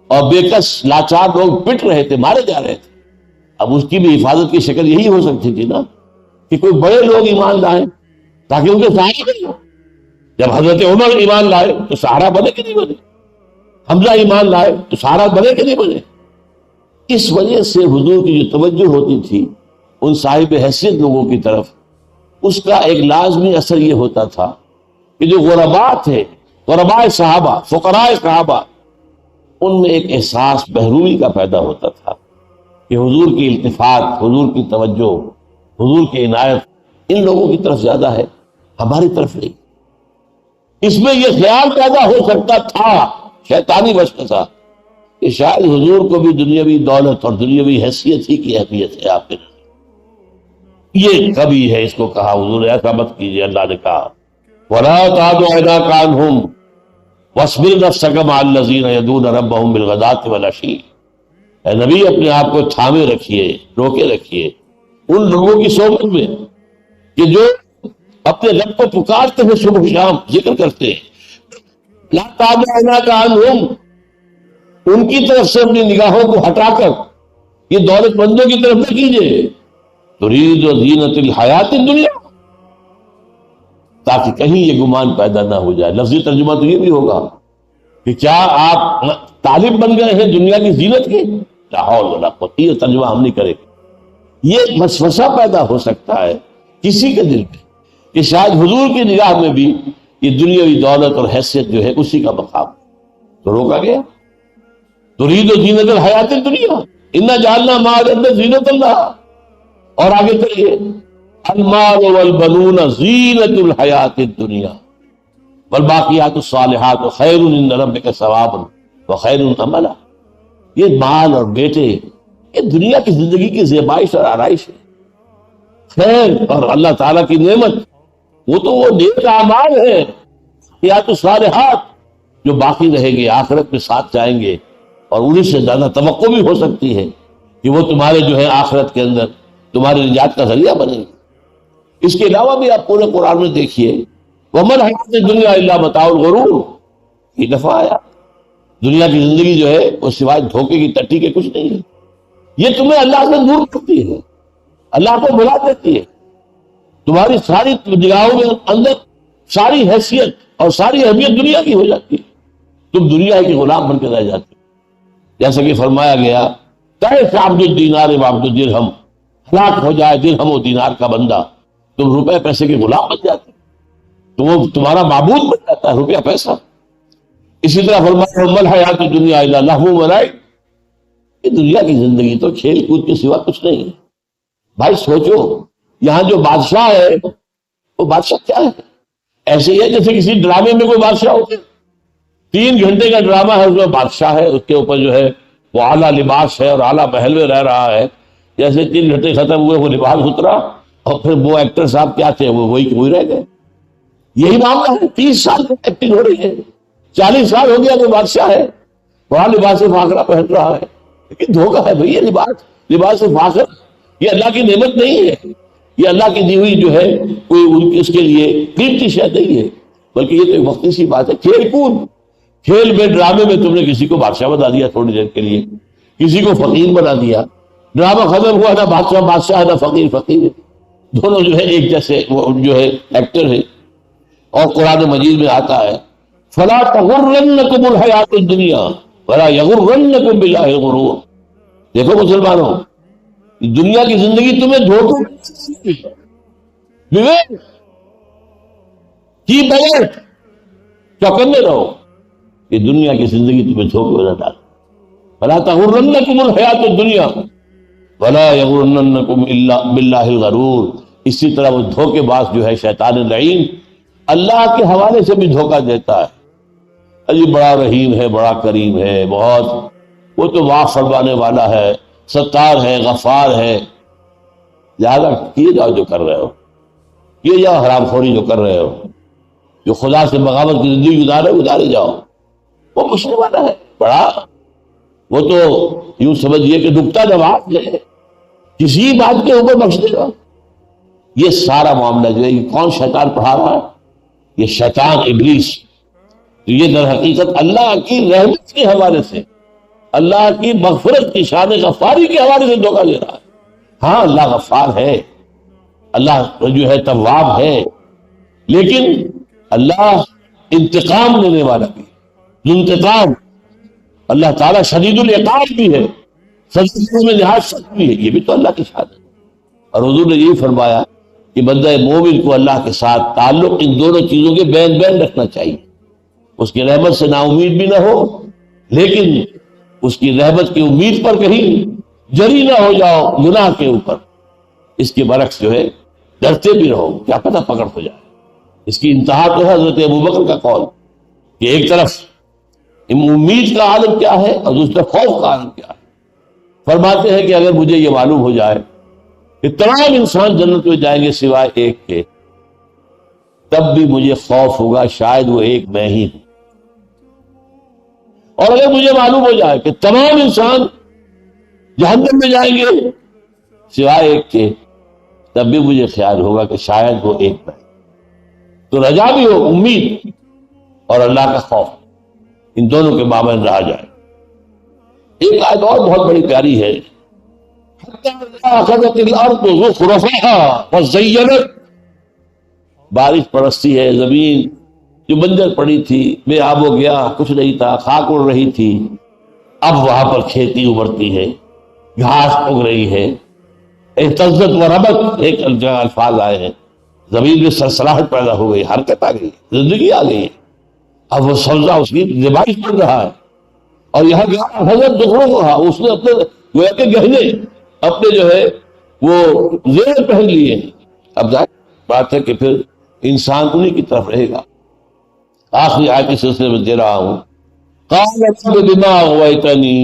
اور بے کس لاچار لوگ پٹ رہے تھے، مارے جا رہے تھے، اب اس کی بھی حفاظت کی شکل یہی ہو سکتی تھی نا کہ کوئی بڑے لوگ ایمان لائیں تاکہ ان کے سہارے بنے۔ جب حضرت عمر ایمان لائے تو سہارا بنے کہ نہیں بنے، حمزہ ایمان لائے تو سہارا بنے کہ نہیں بنے۔ اس وجہ سے حضور کی جو توجہ ہوتی تھی ان صاحب حیثیت لوگوں کی طرف، اس کا ایک لازمی اثر یہ ہوتا تھا کہ جو غرباء تھے، غرباء صحابہ، فقراء صحابہ، ان میں ایک احساس بہروی کا پیدا ہوتا تھا کہ حضور کی التفات، حضور کی توجہ، حضور کی عنایت ان لوگوں کی طرف زیادہ ہے، ہماری طرف نہیں۔ اس میں یہ خیال پیدا ہو سکتا تھا، شیطانی وسوسہ، کہ شاید حضور کو بھی دنیاوی دولت اور دنیاوی حیثیت ہی کی اہمیت ہے آپ کے نظر۔ یہ کبھی ہے، اس کو کہا حضور ایسا مت کیجیے، اللہ نے کہا وَلَا تَعْدُ عَيْنَاكَ عَنْهُمْ وَاصْبِرْ نَفْسَكَ مَعَ الَّذِينَ يَدْعُونَ رَبَّهُمْ بِالْغَدَاةِ وَالْعَشِيِّ۔ اے نبی اپنے آپ کو تھامے رکھیے، روکے رکھیے ان لوگوں کی صحبت میں کہ جو اپنے رب کو پکارتے ہیں، صبح شام ذکر کرتے ہیں۔ لَا تَعْدُ عَيْنَاكَ عَنْهُمْ، ان کی طرف سے اپنی نگاہوں کو ہٹا کر یہ دولت مندوں کی طرف نہ کیجیے، تُرِيدُ زِينَةَ الْحَيَاةِ الدُّنْيَا، تاکہ کہیں یہ گمان پیدا نہ ہو جائے۔ لفظی ترجمہ تو یہ بھی ہوگا کہ کیا آپ طالب بن گئے ہیں دنیا کی زینت کے؟ لا حول ولا قوت، یہ ترجمہ ہم نہیں کریں گے۔ یہ وسوسہ پیدا ہو سکتا ہے کسی کے دل میں کہ شاید حضور کی نگاہ میں بھی یہ دنیاوی دولت اور حیثیت جو ہے اسی کا مقام، تو روکا گیا۔ ترید زینت الحیات الدنیا انا جعلنا ما علی الارض زینۃ اللہ، اور آگے چلیے المال والبنون زینۃ الحیات الدنیا والباقیات الصالحات خیر عند ربک ثوابا وخیر املا۔ یہ مال اور بیٹے یہ دنیا کی زندگی کی زیبائش اور آرائش ہے، خیر اور اللہ تعالیٰ کی نعمت وہ تو وہ نیک اعمال ہے، باقیات الصالحات جو باقی رہیں گے، آخرت میں ساتھ جائیں گے، اور انہیں سے زیادہ توقع بھی ہو سکتی ہے کہ وہ تمہارے جو ہے آخرت کے اندر تمہاری نجات کا ذریعہ بنیں گے۔ اس کے علاوہ بھی آپ پورے قرآن میں دیکھیے وَمَا الْحَيَاةُ الدُّنْيَا إِلَّا مَتَاعُ الْغُرُورِ، یہ دفعہ آیا دنیا کی زندگی جو ہے وہ سوائے دھوکے کی ٹٹی کے کچھ نہیں ہے، یہ تمہیں اللہ سے دور کرتی ہے، اللہ کو بھلا دیتی ہے، تمہاری ساری نگاہوں میں اندر ساری حیثیت اور ساری اہمیت دنیا کی ہو جاتی ہے، تم دنیا کے غلام بن کے رہ جاتے ہو۔ جیسا کہ فرمایا گیا کیسے عبد الدینار و عبد الدرہم، ہلاک ہو جائے درہم و دینار کا بندہ، تم روپے پیسے کے غلام بن جاتے، تو وہ تمہارا معبود بن جاتا ہے روپیہ پیسہ۔ اسی طرح فرمایا وَمَا الْحَيَاةُ الدُّنْيَا إِلَّا لَهْوٌ وَلَعِبٌ، یہ دنیا کی زندگی تو کھیل کود کے سوا کچھ نہیں ہے۔ بھائی سوچو یہاں جو بادشاہ ہے وہ بادشاہ کیا ہے؟ ایسے ہی ہے جیسے کسی ڈرامے میں کوئی بادشاہ ہوتے، 3 گھنٹے کا ڈرامہ ہے، اس میں بادشاہ ہے، اس کے اوپر جو ہے وہ اعلیٰ لباس ہے اور اعلیٰ محل میں رہ رہا ہے، جیسے 3 گھنٹے ختم ہوئے وہ لباس اترا اور پھر وہ ایکٹر صاحب کیا تھے وہ وہی رہ گئے. یہی معاملہ ہے. 30 سال ایکٹنگ ہو رہی ہے، 40 سال ہو گیا کہ بادشاہ ہے، وہاں لباس فاخرہ پہن رہا ہے، لیکن دھوکہ ہے بھئی. یہ لباس فاخر یہ اللہ کی نعمت نہیں ہے، یہ اللہ کی دی ہوئی جو ہے کوئی اس کے لیے قیمتی شے نہیں ہے، بلکہ یہ تو ایک وقتی سی بات ہے. کھیل کود، کھیل میں ڈرامے میں تم نے کسی کو بادشاہ بنا دیا تھوڑی دیر کے لیے، کسی کو فقیر بنا دیا، ڈرامہ ختم ہوا، نہ بادشاہ نہ فقیر، دونوں جو ہے ایک جیسے وہ جو ہے ایکٹر ہے. اور قرآن مجید میں آتا ہے فَلَا تَغُرَّنَّكُمُ الْحَيَاةُ الدُّنْيَا وَلَا يَغُرَّنَّكُمْ بِاللَّهِ الْغُرُورُ. دیکھو مسلمانوں، دنیا کی زندگی تمہیں دھوکے کی بغیر چوکنے رہو، یہ دنیا کی زندگی تمہیں دھوکے نہ ڈالے. فَلَا تَغُرَّنَّكُمُ الْحَيَاةُ الدُّنْيَا وَلَا يَغُرَّنَّكُمْ بِاللَّهِ الْغَرُورُ. اسی طرح وہ دھوکے باز جو ہے شیطان لعین اللہ کے حوالے سے بھی دھوکہ دیتا ہے. عجیب بڑا رحیم ہے، بڑا کریم ہے، بہت وہ تو معاف فرمانے والا ہے، ستار ہے، غفار ہے. لہذا کیے جاؤ جو کر رہے ہو، کیے جاؤ حرام خوری جو کر رہے ہو، جو خدا سے بغاوت کی زندگی گزارے جاؤ. وہ پوچھنے والا ہے بڑا، وہ تو یوں سمجھیے کہ ڈوبتا جواب ہے، کسی بات کے اوپر بخش دے گا. یہ سارا معاملہ جو ہے یہ کون شیطان پڑھا رہا ہے؟ یہ شیطان ابلیس. یہ در حقیقت اللہ کی رحمت کے حوالے سے، اللہ کی مغفرت کی شان غفاری کے حوالے سے دھوکہ دے رہا ہے. ہاں اللہ غفار ہے، اللہ جو ہے تواب ہے، لیکن اللہ انتقام لینے والا بھی ہے. انتقام اللہ تعالیٰ شدید العقاب بھی ہے، سزا میں نہایت سخت بھی ہے. یہ بھی تو اللہ کی شان ہے. اور حضور نے یہی فرمایا کہ بندہ مومن کو اللہ کے ساتھ تعلق ان دونوں چیزوں کے بین رکھنا چاہیے. اس کی رحمت سے نا امید بھی نہ ہو، لیکن اس کی رحمت کی امید پر کہیں جری نہ ہو جاؤ گناہ کے اوپر. اس کے برعکس جو ہے ڈرتے بھی رہو، کیا پتہ پکڑ ہو جائے. اس کی انتہا تو ہے حضرت ابوبکر کا قول کہ ایک طرف امید کا عالم کیا ہے اور دوسرا خوف کا عالم کیا ہے. فرماتے ہیں کہ اگر مجھے یہ معلوم ہو جائے کہ تمام انسان جنت میں جائیں گے سوائے ایک کے، تب بھی مجھے خوف ہوگا شاید وہ ایک میں ہی ہوں. اور اگر مجھے معلوم ہو جائے کہ تمام انسان جہنم میں جائیں گے سوائے ایک کے، تب بھی مجھے خیال ہوگا کہ شاید وہ ایک میں. تو رجا بھی ہو، امید اور اللہ کا خوف، ان دونوں کے مابین رہا جائے. ایک آیت اور بہت بڑی پیاری ہے، بارش پرستی ہے، زمین جو بنجر پڑی تھی، بے آب و گیا، کچھ نہیں تھا، خاک اڑ رہی تھی، اب وہاں پر کھیتی ابھرتی ہے، گھاس اگ رہی ہے. اہتزت و ربت ایک الفاظ آئے ہیں، زمین میں سرسراہٹ پیدا ہو گئی، حرکت آ گئی، زندگی آ گئی. اب وہ سبزہ اس کی زبائش پڑ رہا ہے. اور یہاں حضرت دکھڑوں کو اس نے اپنے گویا کے گہنے اپنے جو ہے وہ زیر پہن لیے ہیں. اب بات ہے کہ پھر انسان انہی کی طرف رہے گا. آخری آیت کے سلسلے میں دے رہا ہوں، قال رب بما اغویتنی.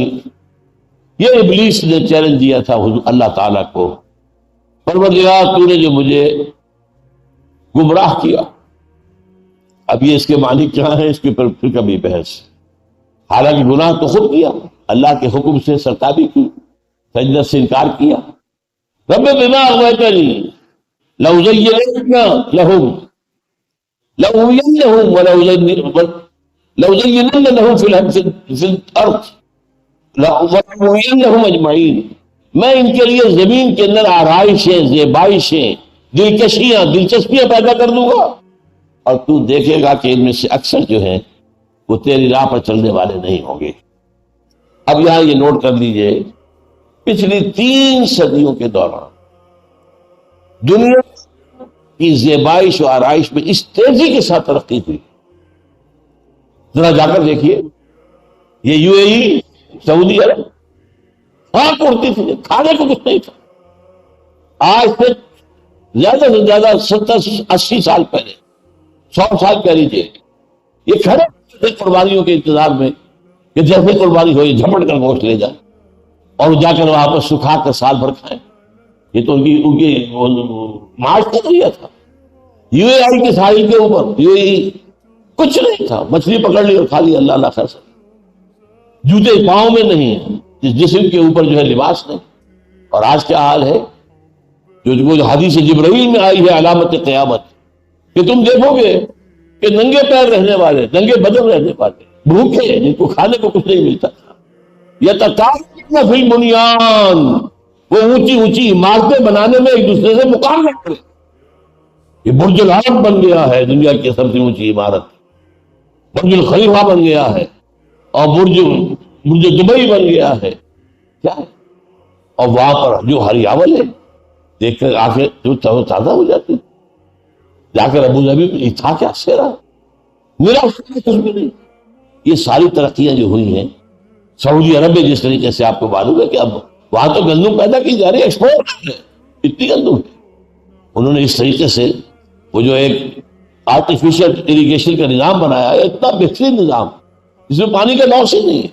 یہ ابلیس نے چیلنج دیا تھا اللہ تعالیٰ کو، پروردگار تو نے جو مجھے گمراہ کیا. اب یہ اس کے معنی کیا ہے، اس کے اوپر پھر کبھی بحث. حالانکہ گناہ تو خود کیا، اللہ کے حکم سے سرتابی کی، سجدت سے انکار کیا. رب بما اغویتنی لأزینن لہم لأزینن لہم فی الارض لأغوینہم اجمعین. میں ان کے لیے زمین کے اندر آرائشیں، زیبائشیں، دلکشیاں، دلچسپیاں پیدا کر دوں گا، اور تو دیکھے گا کہ ان میں سے اکثر جو ہیں وہ تیری راہ پر چلنے والے نہیں ہوں گے. اب یہاں یہ نوٹ کر لیجئے، پچھلی 3 صدیوں کے دوران دنیا کی زیبائش و آرائش میں اس تیزی کے ساتھ ترقی ہوئی. ذرا جا کر دیکھیے، یہ یو اے ای، سعودی عرب، خاک اڑتی تھی، کھانے کو کچھ نہیں تھا. آج سے زیادہ سے زیادہ 70-80 سال پہلے، 100 سال کہہ لیجیے، یہ کھڑے قربانیوں کے انتظار میں کہ جیسے قربانی ہوئی جھپٹ کر گوشت لے جائے. اور جا کر وہاں پر سکھا کر سال بھر کھائیں. یہ تو ان کی معاش کا ذریعہ تھا. یو اے آئی کے ساحل کے اوپر یو اے کچھ نہیں تھا، مچھلی پکڑ لی اور کھا لی، اللہ اللہ خیر سے. جوتے پاؤں میں نہیں ہیں، اس جسم کے اوپر جو ہے لباس نہیں. اور آج کیا حال ہے، جو حدیث جبرائیل میں آئی ہے علامت قیامت، کہ تم دیکھو گے کہ ننگے پیر رہنے والے، ننگے بدن رہنے والے، بھوکے، جن کو کھانے کو کچھ نہیں ملتا تھا، یتکالؤون فی البنیان، وہ اونچی اونچی عمارتیں بنانے میں ایک دوسرے سے مقابلہ کرے. یہ برج العرب بن گیا ہے دنیا کی سب سے اونچی عمارت، برج الخلیفہ بن گیا ہے، اور برج دبئی بن گیا ہے. کیا ہے؟ اور وہاں پر جو ہریاول ہے دیکھ کر آنکھیں جو تازہ ہو جاتی. جا کر ابو ظبی میں تھا کیا سیرا، میرا کچھ بھی نہیں. یہ ساری ترقیاں جو ہوئی ہیں سعودی عرب میں، جس طریقے سے آپ کو معلوم ہے کہ اب وہاں تو گندم پیدا کی جا رہی ہے، ایکسپورٹ ہے، اتنی گندم ہے. انہوں نے اس طریقے سے وہ جو ایک آرٹیفیشل اریگیشن کا نظام بنایا ہے، اتنا بہترین نظام جس میں پانی کا لاس ہی نہیں ہے.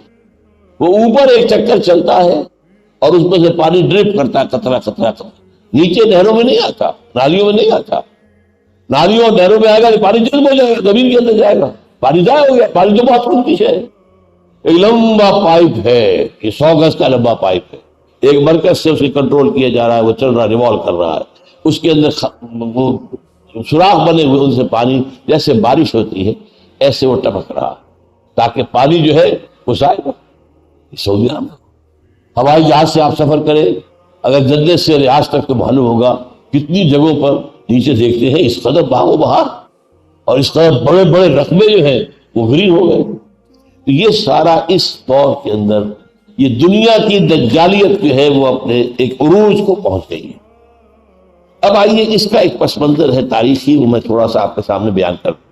وہ اوپر ایک چکر چلتا ہے اور اس میں سے پانی ڈرپ کرتا ہے، قطرہ قطرہ قطرہ. نیچے نہروں میں نہیں آتا، نالیوں میں نہیں آتا. نالیوں اور نہروں میں آئے گا تو پانی جذب ہو جائے گا، زمین کے اندر جائے گا، پانی ضائع ہو گیا. پانی تو بہت قیمتی ہے. ایک لمبا پائپ ہے، یہ 100 گز کا لمبا پائپ ہے، ایک مرکز سے اسے کنٹرول کیا جا رہا ہے، وہ چل رہا ہے، ریوالو کر رہا ہے. اس کے اندر وہ سوراخ بنے ہوئے، ان سے پانی جیسے بارش ہوتی ہے ایسے وہ ٹپک رہا ہے، تاکہ پانی جو ہے وہ ضائع ہو. سعودی عرب ہوائی جہاز سے آپ سفر کریں، اگر جدہ سے ریاض تک تو معلوم ہوگا کتنی جگہوں پر نیچے دیکھتے ہیں اس قدر بہاؤ بہار، اور اس قدر بڑے بڑے رقبے جو ہیں وہ گرین ہو گئے. تو یہ سارا اس دور کے اندر یہ دنیا کی دجالیت جو ہے وہ اپنے ایک عروج کو پہنچ گئی ہے. اب آئیے اس کا ایک پس منظر ہے تاریخی، وہ میں تھوڑا سا آپ کے سامنے بیان کر دوں.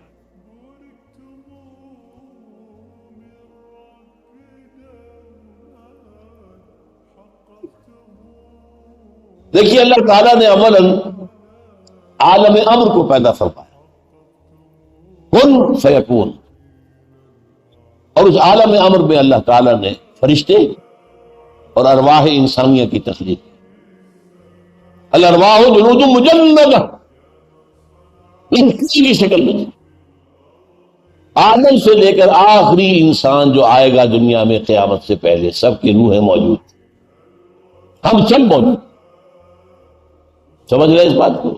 دیکھیے اللہ تعالیٰ نے عملاً عالم امر کو پیدا فرمایا، کن فیکون. اور اس عالم امر میں اللہ تعالیٰ نے فرشتے اور ارواح انسانیہ کی تخلیق. الارواح جنود مجندہ، کسی کی شکل میں آدم سے لے کر آخری انسان جو آئے گا دنیا میں قیامت سے پہلے، سب کی روحیں موجود، ہم سب موجود. سمجھ رہے اس بات کو؟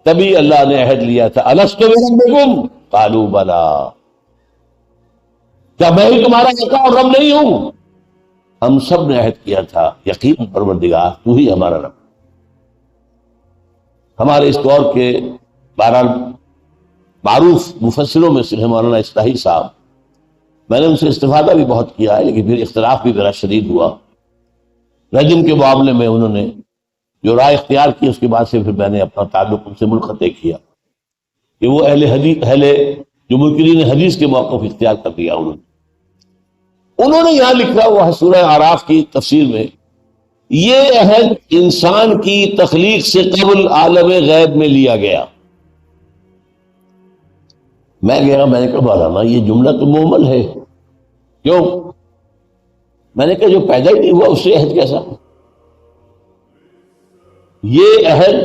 تبھی اللہ نے عہد لیا تھا، الست بربکم قالوا بلا، کیا میں ہی تمہارا یکا اور رب نہیں ہوں؟ ہم سب نے عہد کیا تھا، یقین پروردگار تو ہی ہمارا رب. ہمارے اس دور کے بہرحال معروف مفسروں میں سے مولانا اصلاحی صاحب، میں نے ان سے استفادہ بھی بہت کیا ہے، لیکن پھر اختلاف بھی میرا شدید ہوا. رجم کے معاملے میں انہوں نے جو رائے اختیار کی، اس کے بعد سے پھر میں نے اپنا تعلق ان سے منقطع کیا کہ وہ اہل جو منکرین حدیث کے موقف اختیار کر دیا. انہوں نے یہاں لکھا وہ سورہ اعراف کی تفسیر میں، یہ عہد انسان کی تخلیق سے قبل عالم غیب میں لیا گیا. میں نے کہا مولانا یہ جملہ تو مہمل ہے. کیوں؟ میں نے کہا جو پیدا ہی نہیں ہوا اس سے عہد کیسا؟ یہ عہد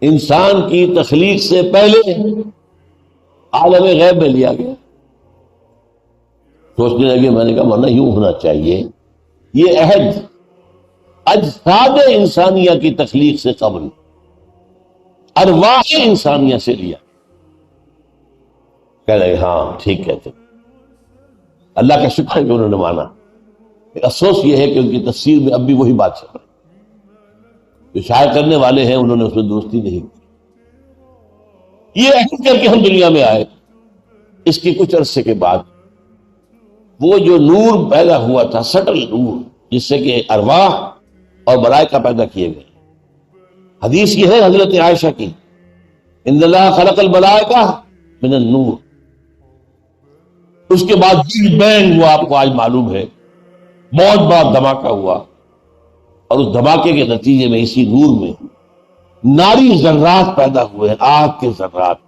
انسان کی تخلیق سے پہلے عالم غیب میں لیا گیا. سوچنے لگے، میں نے کہا مولانا یوں ہونا چاہیے، یہ عہد اجساد انسانیہ کی تخلیق سے قبل ارواح انسانیہ سے لیا. کہہ رہے ہاں ٹھیک کہتے. اللہ کا شکر ہے کہ انہوں نے مانا. افسوس یہ ہے کہ ان کی تفسیر میں اب بھی وہی بات چل رہی، جو شائع کرنے والے ہیں انہوں نے اس میں درستی نہیں کی. یہ عہد کر کے ہم دنیا میں آئے. اس کے کچھ عرصے کے بعد وہ جو نور پیدا ہوا تھا، سٹل نور، جس سے کہ ارواح اور ملائکہ پیدا کیے گئے. حدیث یہ ہے حضرت عائشہ کی، ان اللہ خلق الملائکہ من النور. اس کے بعد بگ بینگ وہ آپ کو آج معلوم ہے، بہت بڑا دھماکہ ہوا، اور اس دھماکے کے نتیجے میں اسی نور میں ناری ذرات پیدا ہوئے ہیں، آگ کے ذرات،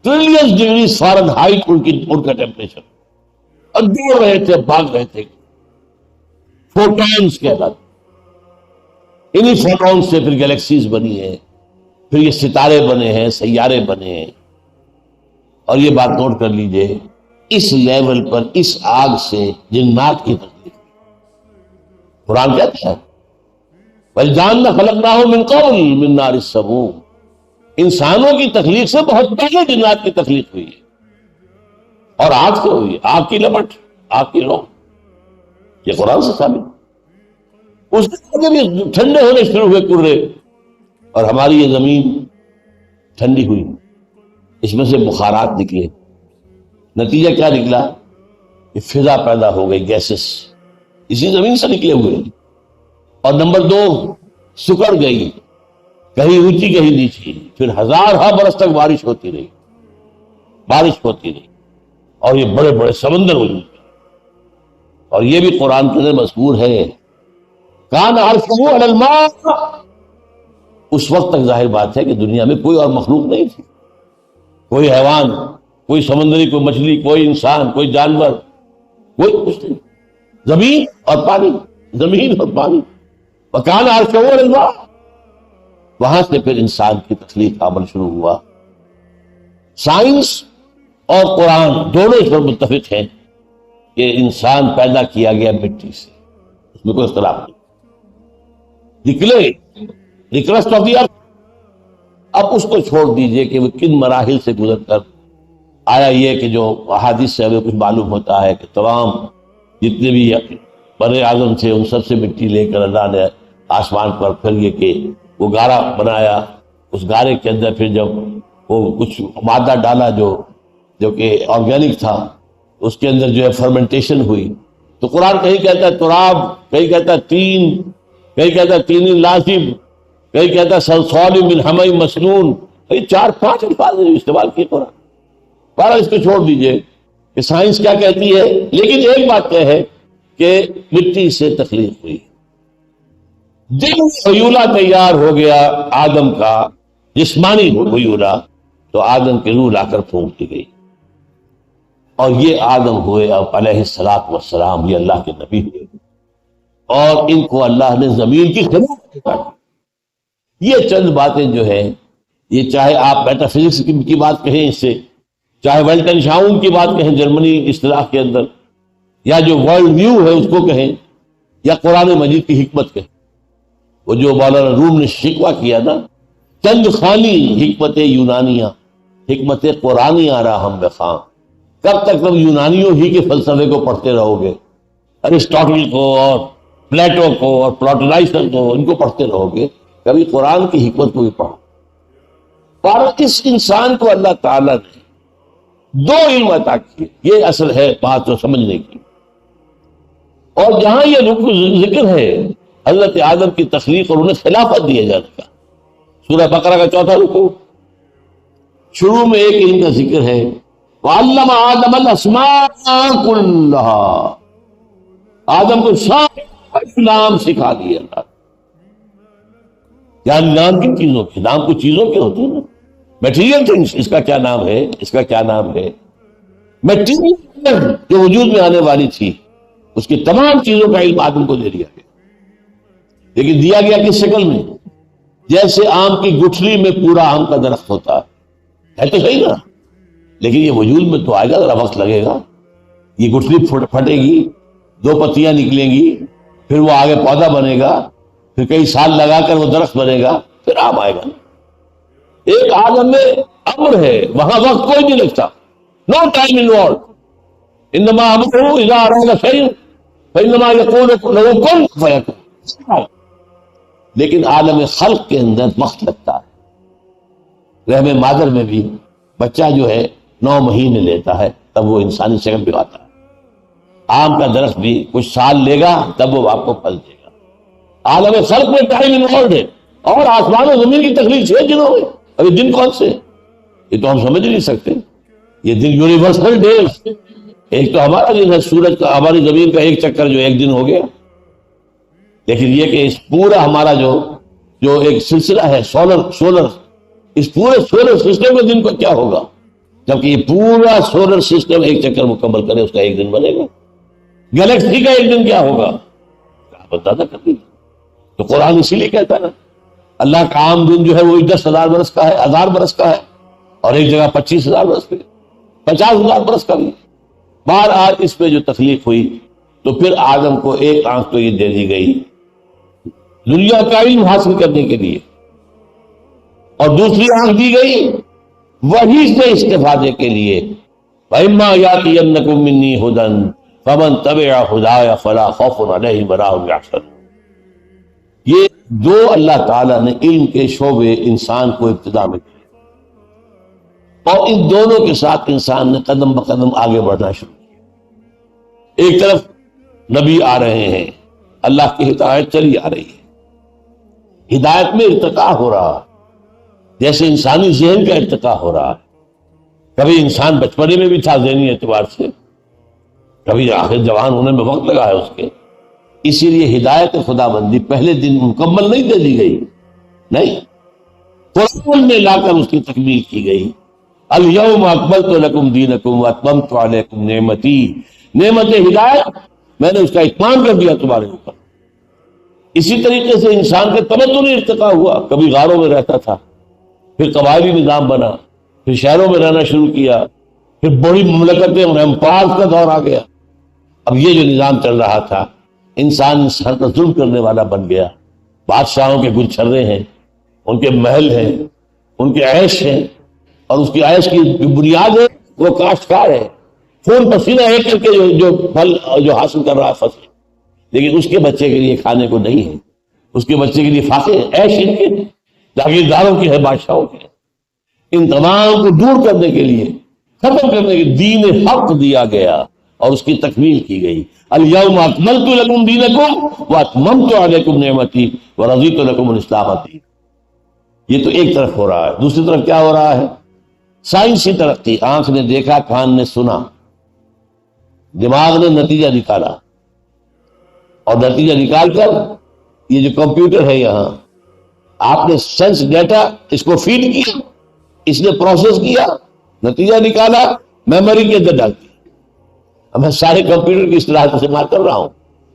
ٹریلین ڈگری فارن ہائٹ ان کا ٹیمپریچر، اور دوڑ رہے تھے، بھاگ رہے تھے. فوٹونز کہلاتے ہیں۔ انہی فوٹون سے پھر گیلیکسیز بنی ہیں، پھر یہ ستارے بنے ہیں، سیارے بنے ہیں۔ اور یہ بات نوٹ کر لیجئے، اس لیول پر اس آگ سے جنات کی تخلیق، قرآن کہتا ہے وَالْجَانَّ خَلَقْنَاهُ مِنْ قَبْلُ مِنْ نَارِ السَّمُومِ، انسانوں کی تخلیق سے بہت پہلے جنات کی تخلیق ہوئی ہے، اور آگ سے ہوئی ہے، آگ کی لپٹ، آگ کی لو، یہ قرآن سے ثابت۔ اس کے بھی ٹھنڈے ہونے شروع ہوئے کرے، اور ہماری یہ زمین ٹھنڈی ہوئی، اس میں سے بخارات نکلے، نتیجہ کیا نکلا کہ فضا پیدا ہو گئی، گیسز اسی زمین سے نکلے ہوئے۔ اور نمبر 2، سکڑ گئی، کہیں اونچی کہیں نیچی، پھر ہزارہ برس تک بارش ہوتی رہی، بارش ہوتی رہی، اور یہ بڑے بڑے سمندر وجود میں۔ اور یہ بھی قرآن کے اندر مذکور ہے کان عرشہ علی الماء، اس وقت تک ظاہر بات ہے کہ دنیا میں کوئی اور مخلوق نہیں تھی، کوئی حیوان، کوئی سمندری، کوئی مچھلی، کوئی انسان، کوئی جانور، کوئی کچھ نہیں، زمین اور پانی، زمین اور پانی۔ وکان عرشہ علی الماء، وہاں سے پھر انسان کی تخلیق عمل شروع ہوا۔ سائنس اور قرآن دونوں اس پر متفق ہیں کہ انسان پیدا کیا گیا مٹی سے، اس میں کوئی اختلاف نہیں۔ ریکویسٹ آف دی ارتھ، اب اس کو چھوڑ دیجئے کہ وہ کن مراحل سے گزر کر آیا۔ یہ کہ جو احادیث سے ہمیں کچھ معلوم ہوتا ہے کہ تمام جتنے بھی بر اعظم تھے ان سب سے مٹی لے کر اللہ نے آسمان پر، پھر یہ کہ وہ گارا بنایا، اس گارے کے اندر پھر جب وہ کچھ مادہ ڈالا جو کہ آرگینک تھا، اس کے اندر جو ہے فرمنٹیشن ہوئی، تو قرآن کہیں کہتا ہے تراب، کہیں کہتا ہے تین، کہیں کہتا ہے تین لازم، کہیں کہتا ہے صلصال من حمأ مسنون، 4-5 الفاظ استعمال کیے قرآن۔ بہرحال اس کو چھوڑ دیجئے کہ سائنس کیا کہتی ہے، لیکن ایک بات یہ ہے کہ مٹی سے تخلیق ہوئی۔ جب حیولہ تیار ہو گیا آدم کا، جسمانی حیولہ، تو آدم کی روح لا کر پھونک دی گئی، اور یہ آدم ہوئے اب علیہ السلام، یہ اللہ کے نبی ہوئے، اور ان کو اللہ نے زمین کی خدمت میں کاٹا۔ یہ چند باتیں جو ہیں، یہ چاہے آپ میٹا فزکس کی بات کہیں اس سے، چاہے ویلٹن شاؤن کی بات کہیں جرمنی اصطلاح کے اندر، یا جو ورلڈ ویو ہے اس کو کہیں، یا قرآن مجید کی حکمت کہیں، وہ جو مولانا روم نے شکوہ کیا نا، چند خانی حکمت یونانیہ، حکمت قرآنی آ رہا ہم بخواں، کب تک تم یونانیوں ہی کے فلسفے کو پڑھتے رہو گے، ارسطاٹل کو اور پلیٹو کو اور پلاٹونائزم کو، ان کو پڑھتے رہو گے، کبھی قرآن کی حکمت کو بھی پڑھو۔ پر اس انسان کو اللہ تعالیٰ نے 2 علم عطا کیے، یہ اصل ہے بات جو سمجھنے کی۔ اور جہاں یہ ذکر ہے حضرت آدم کی تخلیق اور انہیں خلافت دیے جانے کا، سورہ بقرہ کا 4واں رکوع، شروع میں ایک علم کا ذکر ہے، وَعَلَّمَ آدَمَ الْأَسْمَاءَ كُلَّهَا، آدم کو سارے نام سکھا دیے اللہ۔ کیا نام کن چیزوں کے؟ نام کچھ چیزوں کے ہوتے ہیں نا، میٹیریل تھنگس، اس کا کیا نام ہے، اس کا کیا نام ہے، میٹیریل جو وجود میں آنے والی تھی، اس کی تمام چیزوں کا علم آدم کو دے دیا گیا، لیکن دیا گیا کس شکل میں؟ جیسے آم کی گٹھلی میں پورا آم کا درخت ہوتا ہے تو صحیح نا، لیکن یہ وجود میں تو آئے گا، ذرا وقت لگے گا، یہ گٹھلی پھٹے گی، 2 پتیاں نکلیں گی، پھر وہ آگے پودا بنے گا، پھر کئی سال لگا کر وہ درخت بنے گا، پھر آم آئے گا۔ ایک آدم میں امر ہے، وہاں وقت کوئی نہیں لگتا، نو ٹائم انوالوڈ، انما امرہ اذا اراد شیئا فانما یقول له کن فیکون۔ لیکن عالم خلق کے اندر وقت لگتا ہے۔ رحم مادر میں بھی بچہ جو ہے 9 مہینے لیتا ہے، تب وہ انسانی شکل پہ آتا ہے۔ آم کا درخت بھی کچھ سال لے گا، تب وہ آپ کو پھل دے گا۔ عالم خلق میں ٹائم انوالوڈ ہے، اور آسمان و زمین کی تخلیق 6 دنوں میں۔ ابھی دن کون سے؟ یہ تو ہم سمجھ نہیں سکتے، یہ دن یونیورسل ڈیز۔ ایک تو ہمارا دن ہے، سورج کا، ہماری زمین کا ایک چکر جو 1 دن ہو گیا، لیکن یہ کہ اس پورا ہمارا جو ایک سلسلہ ہے سولر، اس پورے سولر سسٹم کے دن کو کیا ہوگا، جبکہ یہ پورا سولر سسٹم ایک چکر مکمل کرے، اس کا 1 دن بنے گا۔ گلیکسی کا 1 دن کیا ہوگا، بندہ نہ کرتی. تو قرآن اسی لیے کہتا ہے نا اللہ کا عام دن جو ہے وہ 10,000 برس کا ہے, 1000 برس کا ہے, اور ایک جگہ 25,000 برس پہ 50,000 برس کا بھی. بہرحال اس پہ جو تخلیق ہوئی تو پھر آدم کو ایک آنکھ تو یہ دے دی گئی دنیا کا علم حاصل کرنے کے لیے, اور دوسری آنکھ دی گئی وحی سے استفادے کے لیے. وَإِمَّا يَأْتِيَنَّكُم مِّنِّي هُدًى فَمَن تَبِعَ هُدَايَ فَلَا خَوْفٌ عَلَيْهِمْ وَلَا هُمْ يَحْزَنُونَ. یہ دو اللہ تعالیٰ نے علم کے شعبے انسان کو ابتدا میں دیے, اور ان دونوں کے ساتھ انسان نے قدم بقدم آگے بڑھنا شروع کیا. ایک طرف نبی آ رہے ہیں, اللہ کی ہدایت چلی آ رہی ہے, ہدایت میں ارتقا ہو رہا ہے جیسے انسانی ذہن کا ارتقا ہو رہا ہے. کبھی انسان بچپنے میں بھی تھا ذہنی اعتبار سے, کبھی آخر جوان ہونے میں وقت لگا ہے اس کے. اسی لیے ہدایت خدا بندی پہلے دن مکمل نہیں دے دی گئی, نہیں, قرآن میں لا کر اس کی تکمیل کی گئی. الیوم اکملت لکم دینکم واتممت علیکم نعمتی. نعمت ہدایت میں نے اس کا اتمام کر دیا تمہارے اوپر. اسی طریقے سے انسان کا تمدنی ارتقا ہوا. کبھی غاروں میں رہتا تھا, پھر قبائلی نظام بنا, پھر شہروں میں رہنا شروع کیا, پھر بڑی مملکتیں اور امپائر کا دور آ گیا. اب یہ جو نظام چل رہا تھا انسان سر پر ظلم کرنے والا بن گیا. بادشاہوں کے گلچھرے ہیں, ان کے محل ہیں, ان کے عیش ہیں, اور اس کی عیش کی جو بنیاد ہے وہ کاشتکار ہے, خون پسینہ ایک کر کے جو پھل جو حاصل کر رہا ہے فصل, لیکن اس کے بچے کے لیے کھانے کو نہیں ہے, اس کے بچے کے لیے فاقے ہیں. عیش ان کے جاگیرداروں کی ہے, بادشاہوں کے. ان تمام کو دور کرنے کے لیے, ختم کرنے کے دین حق دیا گیا اور اس کی تکمیل کی گئی. الیوم اکملت لکم دینکم واتممت علیکم نعمتی ورضیت لکم الاسلام دین. یہ تو ایک طرف ہو رہا ہے. دوسری طرف کیا ہو رہا ہے؟ سائنسی ترقی. آنکھ نے دیکھا, کان نے سنا, دماغ نے نتیجہ نکالا, اور نتیجہ نکال کر یہ جو کمپیوٹر ہے یہاں, آپ نے سینس ڈیٹا اس کو فیڈ کیا, اس نے پروسیس کیا, نتیجہ نکالا, میموری کے اندر ڈال دیا. اب میں سارے کمپیوٹر کی اصطلاح استعمال کر رہا ہوں.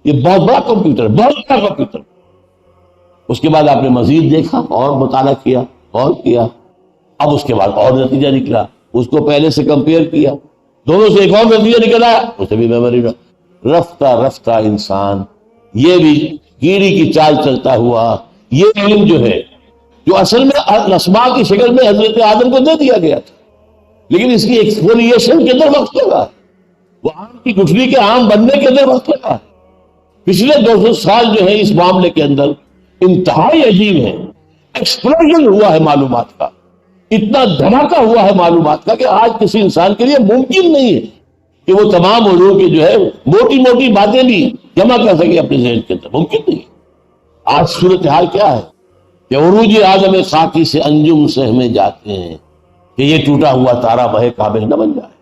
یہ بہت بڑا کمپیوٹر, بہت بڑا کمپیوٹر. اس کے بعد آپ نے مزید دیکھا اور مطالعہ کیا اور کیا, اب اس کے بعد اور نتیجہ نکلا, اس کو پہلے سے کمپیئر کیا, دونوں سے ایک اور نتیجہ نکلا, اسے بھی میموری. رفتہ رفتہ انسان یہ بھی کیڑی کی چال چلتا ہوا, یہ علم جو ہے جو اصل میں اسماء کی شکل میں حضرت آدم کو دے دیا گیا تھا, لیکن اس کی ایکسپلینیشن کے اندر وقت لگا, وہ آم کی گٹھلی کے آم بننے کے اندر وقت لگا. پچھلے 200 سال جو ہے اس معاملے کے اندر انتہائی عجیب ہے. ایکسپلوژن ہوا ہے معلومات کا, اتنا دھماکہ ہوا ہے معلومات کا کہ آج کسی انسان کے لیے ممکن نہیں ہے کہ وہ تمام علوم کی جو ہے موٹی موٹی باتیں بھی جمع کر سکے اپنے ذہن کے اندر, ممکن نہیں. آج صورتحال کیا ہے کہ عروج آدم خاکی سے انجم سہمے جاتے ہیں کہ یہ ٹوٹا ہوا تارا بہے قابل نہ بن جائے.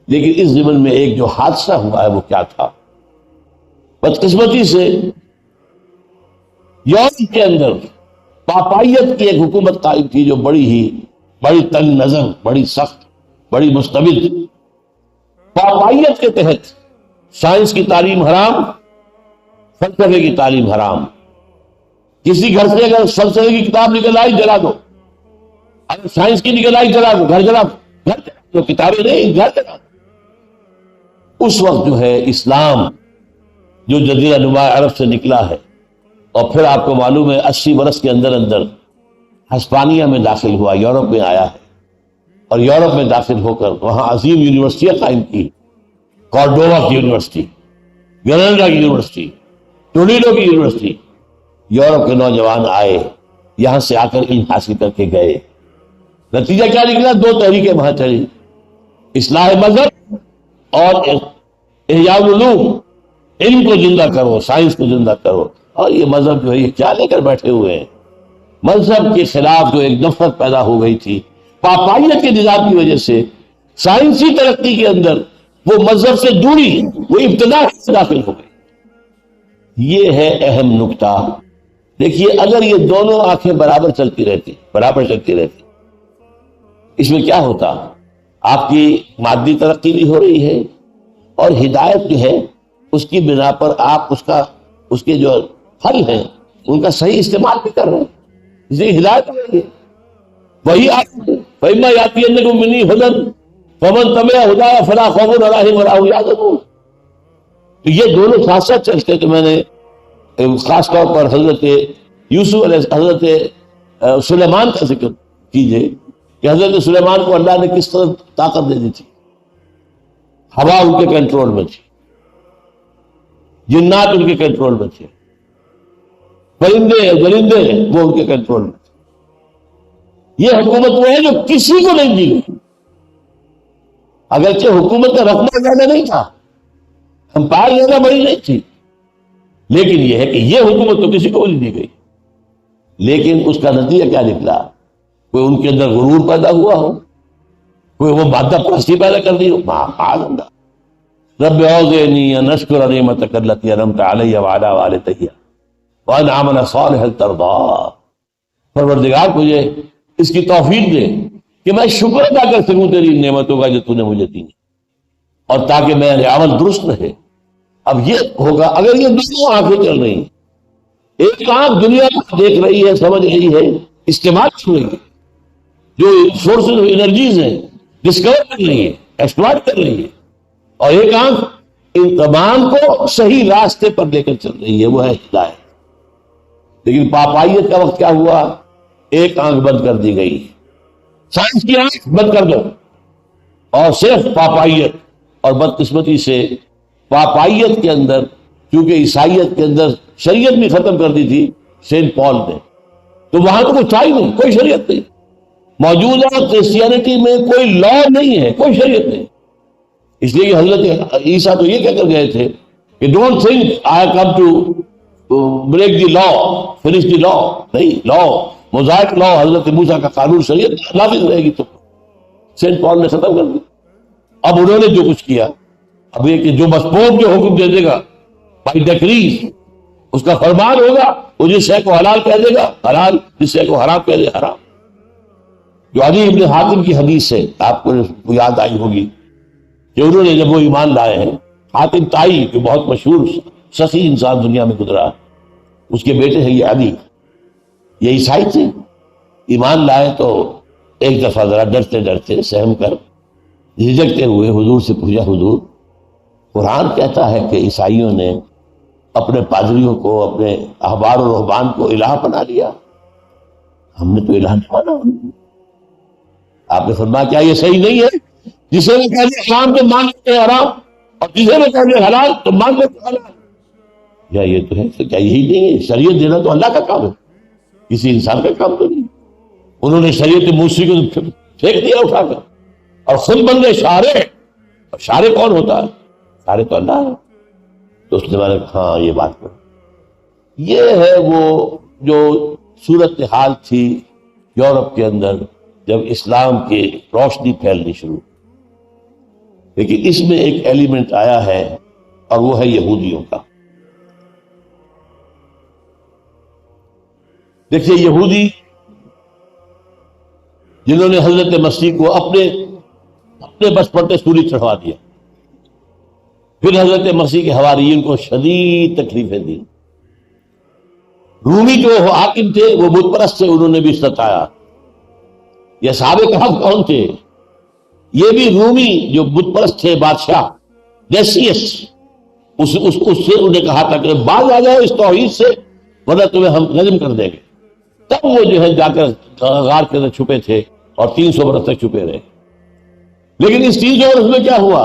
لیکن اس زمن میں ایک جو حادثہ ہوا ہے وہ کیا تھا؟ بدقسمتی سے یورپ کے اندر پاپائیت کی ایک حکومت قائم تھی جو بڑی تنگ نظر, بڑی سخت, بڑی مستبد. پاپائیت کے تحت سائنس کی تعلیم حرام, فلسفے کی تعلیم حرام. کسی گھر سے اگر فلسفے کی کتاب نکل آئی جلا دو, اگر سائنس کی نکل آئی جلا دو, گھر جلا دو, گھر جلا دو, کتابیں نہیں, گھر جلا دو. اس وقت جو ہے اسلام جو جزیرہ نما عرب سے نکلا ہے, اور پھر آپ کو معلوم ہے 80 برس کے اندر اندر ہسپانیہ میں داخل ہوا, یورپ میں آیا ہے, اور یورپ میں داخل ہو کر وہاں عظیم یونیورسٹیاں قائم کی. کارڈووا کی یونیورسٹی, گرناڈا کی یونیورسٹی, ٹولیڈو کی یونیورسٹی. یورپ کے نوجوان آئے, یہاں سے آ کر علم حاصل کر کے گئے. نتیجہ کیا نکلا؟ 2 تحریکیں وہاں چلی, اصلاح مذہب اور احیاء العلوم. علم کو زندہ کرو, سائنس کو زندہ کرو. اور یہ مذہب جو ہے یہ کیا لے کر بیٹھے ہوئے ہیں؟ مذہب کے خلاف جو ایک نفرت پیدا ہو گئی تھی پاپائیت کے نظام کی وجہ سے, سائنسی ترقی کے اندر وہ مذہب سے دوری, وہ ابتدا سے داخل ہو گئی. یہ ہے اہم نکتہ. دیکھیے اگر یہ دونوں آنکھیں برابر چلتی رہتی, اس میں کیا ہوتا؟ آپ کی مادی ترقی بھی ہو رہی ہے, اور ہدایت جو ہے اس کی بنا پر آپ اس کا اس کے جو پھل ہیں ان کا صحیح استعمال بھی کر رہے ہیں، اس لیے ہدایت ہو رہی ہے. وہی آیت فَإِمَّا يَأْتِيَنَّكُم مِّنِّي هُدًى فَمَن تَبِعَ هُدَايَ فَلَا خَوْفٌ عَلَيْهِمْ وَلَا هُمْ يَحْزَنُونَ. تو یہ دونوں ساتھ ساتھ چلتے. تو میں نے خاص طور پر حضرت یوسف علیہ حضرت سلیمان کا ذکر کیجئے کہ حضرت سلیمان کو اللہ نے کس طرح طاقت دے دی تھی. ہوا ان کے کنٹرول میں تھی، جنات ان کے کنٹرول میں تھے، پرندے درندے وہ ان کے کنٹرول میں تھے. یہ حکومت وہ ہے جو کسی کو نہیں دی گئی. اگرچہ حکومت کا رقبہ زیادہ نہیں تھا، امپائر زیادہ بڑی نہیں تھی، لیکن یہ ہے کہ یہ حکومت تو کسی کو نہیں دی گئی. لیکن اس کا نتیجہ کیا نکلا؟ کوئی ان کے اندر غرور پیدا ہوا ہو، کوئی وہ مادہ پرستی پیدا کر دی ہو. معاذ اللہ. رب اوزعنی ان اشکر نعمتک التی انعمت علی وعلی والدی وان اعمل صالحا ترضیہ. پروردگار مجھے اس کی توفیق دے کہ میں شکر ادا کر سکوں تیری نعمتوں کا جو تو نے مجھے دی، اور تاکہ میرے عمل درست رہے. اب یہ ہوگا اگر یہ دونوں آنکھیں چل رہی ہیں، ایک آنکھ دنیا کو دیکھ رہی ہے، سمجھ رہی ہے، استعمال کر رہی ہے، جو سورسز آف انرجیز ہیں ڈسکور کر رہی ہے، ایکسپلائٹ کر رہی ہے، اور ایک آنکھ ان تمام کو صحیح راستے پر لے کر چل رہی ہے، وہ ہے ہدایت. لیکن پاپائیت کا وقت کیا ہوا؟ ایک آنکھ بند کر دی گئی. سائنس کی آنکھ بند کر دو اور صرف پاپائیت. اور بدقسمتی سے پاپائیت کے اندر، کیونکہ عیسائیت کے اندر شریعت بھی ختم کر دی تھی سینٹ پال نے، تو وہاں تو کچھ تھا ہی نہیں، کوئی شریعت نہیں. موجودہ کرسچینٹی میں کوئی لا نہیں ہے، کوئی شریعت نہیں. اس لیے کہ حضرت عیسیٰ تو یہ کہہ کر گئے تھے کہ don't think I come to break the law finish the law. نہیں، لا موزائک لا حضرت موسیٰ کا قانون شریعت نافذ رہے گی. تو سینٹ پال نے ختم کر دی. اب انہوں نے جو کچھ کیا، اب یہ کہ جو بس پوپ جو حکم دے دے گا بائی ڈیکریز، اس کا فرمان ہوگا، وہ جس شے کو حلال کہہ دے گا حلال، جس شے کو حرام کہہ دے حرام. جو عدی ابن حاتم کی حدیث ہے، آپ کو یاد آئی ہوگی کہ انہوں نے جب وہ ایمان لائے ہیں، حاتم تائی جو بہت مشہور سخی انسان دنیا میں گزرا، اس کے بیٹے ہیں یہ عدی، یہ عیسائی تھے. ایمان لائے تو ایک دفعہ ذرا ڈرتے ڈرتے سہم کر جھجکتے ہوئے حضور سے پوچھا، حضور قرآن کہتا ہے کہ عیسائیوں نے اپنے پادریوں کو، اپنے احبار و رہبان کو الہ بنا لیا، ہم نے تو الہ نہیں مانا. آپ نے فرمایا کیا یہ صحیح نہیں ہے؟ جسے میں کہہ دیں حرام تو مان لیتے ہیں حرام، اور جسے میں کہہ دیں حلال تو مان لیتے ہیں حلال. کیا یہ تو ہے؟ تو کیا یہی نہیں ہے؟ شریعت دینا تو اللہ کا کام ہے، کسی انسان کا کام تو نہیں. انہوں نے شریعت موسیقی کو پھینک دیا اٹھا کر، اور خود بن گئے شارع. اور شارع کون ہوتا ہے؟ شارع تو اللہ ہے. تو اس نے میں نے کہا ہاں یہ بات کرو. یہ ہے وہ جو صورتحال تھی یورپ کے اندر جب اسلام کی روشنی پھیلنی شروع. لیکن اس میں ایک ایلیمنٹ آیا ہے اور وہ ہے یہودیوں کا. دیکھیے یہودی جنہوں نے حضرت مسیح کو اپنے بس پر سولی چڑھوا دیا، پھر حضرت مسیح کے حواریین کو شدید تکلیفیں دی. رومی جو حاکم تھے وہ بت پرست تھے، انہوں نے بھی ستایا. یہ اصحاب کہف کون تھے؟ یہ بھی رومی جو بت پرست تھے، بادشاہ ڈیسیس، اس سے انہیں کہا تھا کہ باز آ جاؤ اس توحید سے ورنہ تمہیں ہم غلم کر دیں گے. تب وہ جو ہے جا کر غار کے اندر چھپے تھے اور 300 برس تک چھپے رہے. لیکن اس 300 برس میں کیا ہوا؟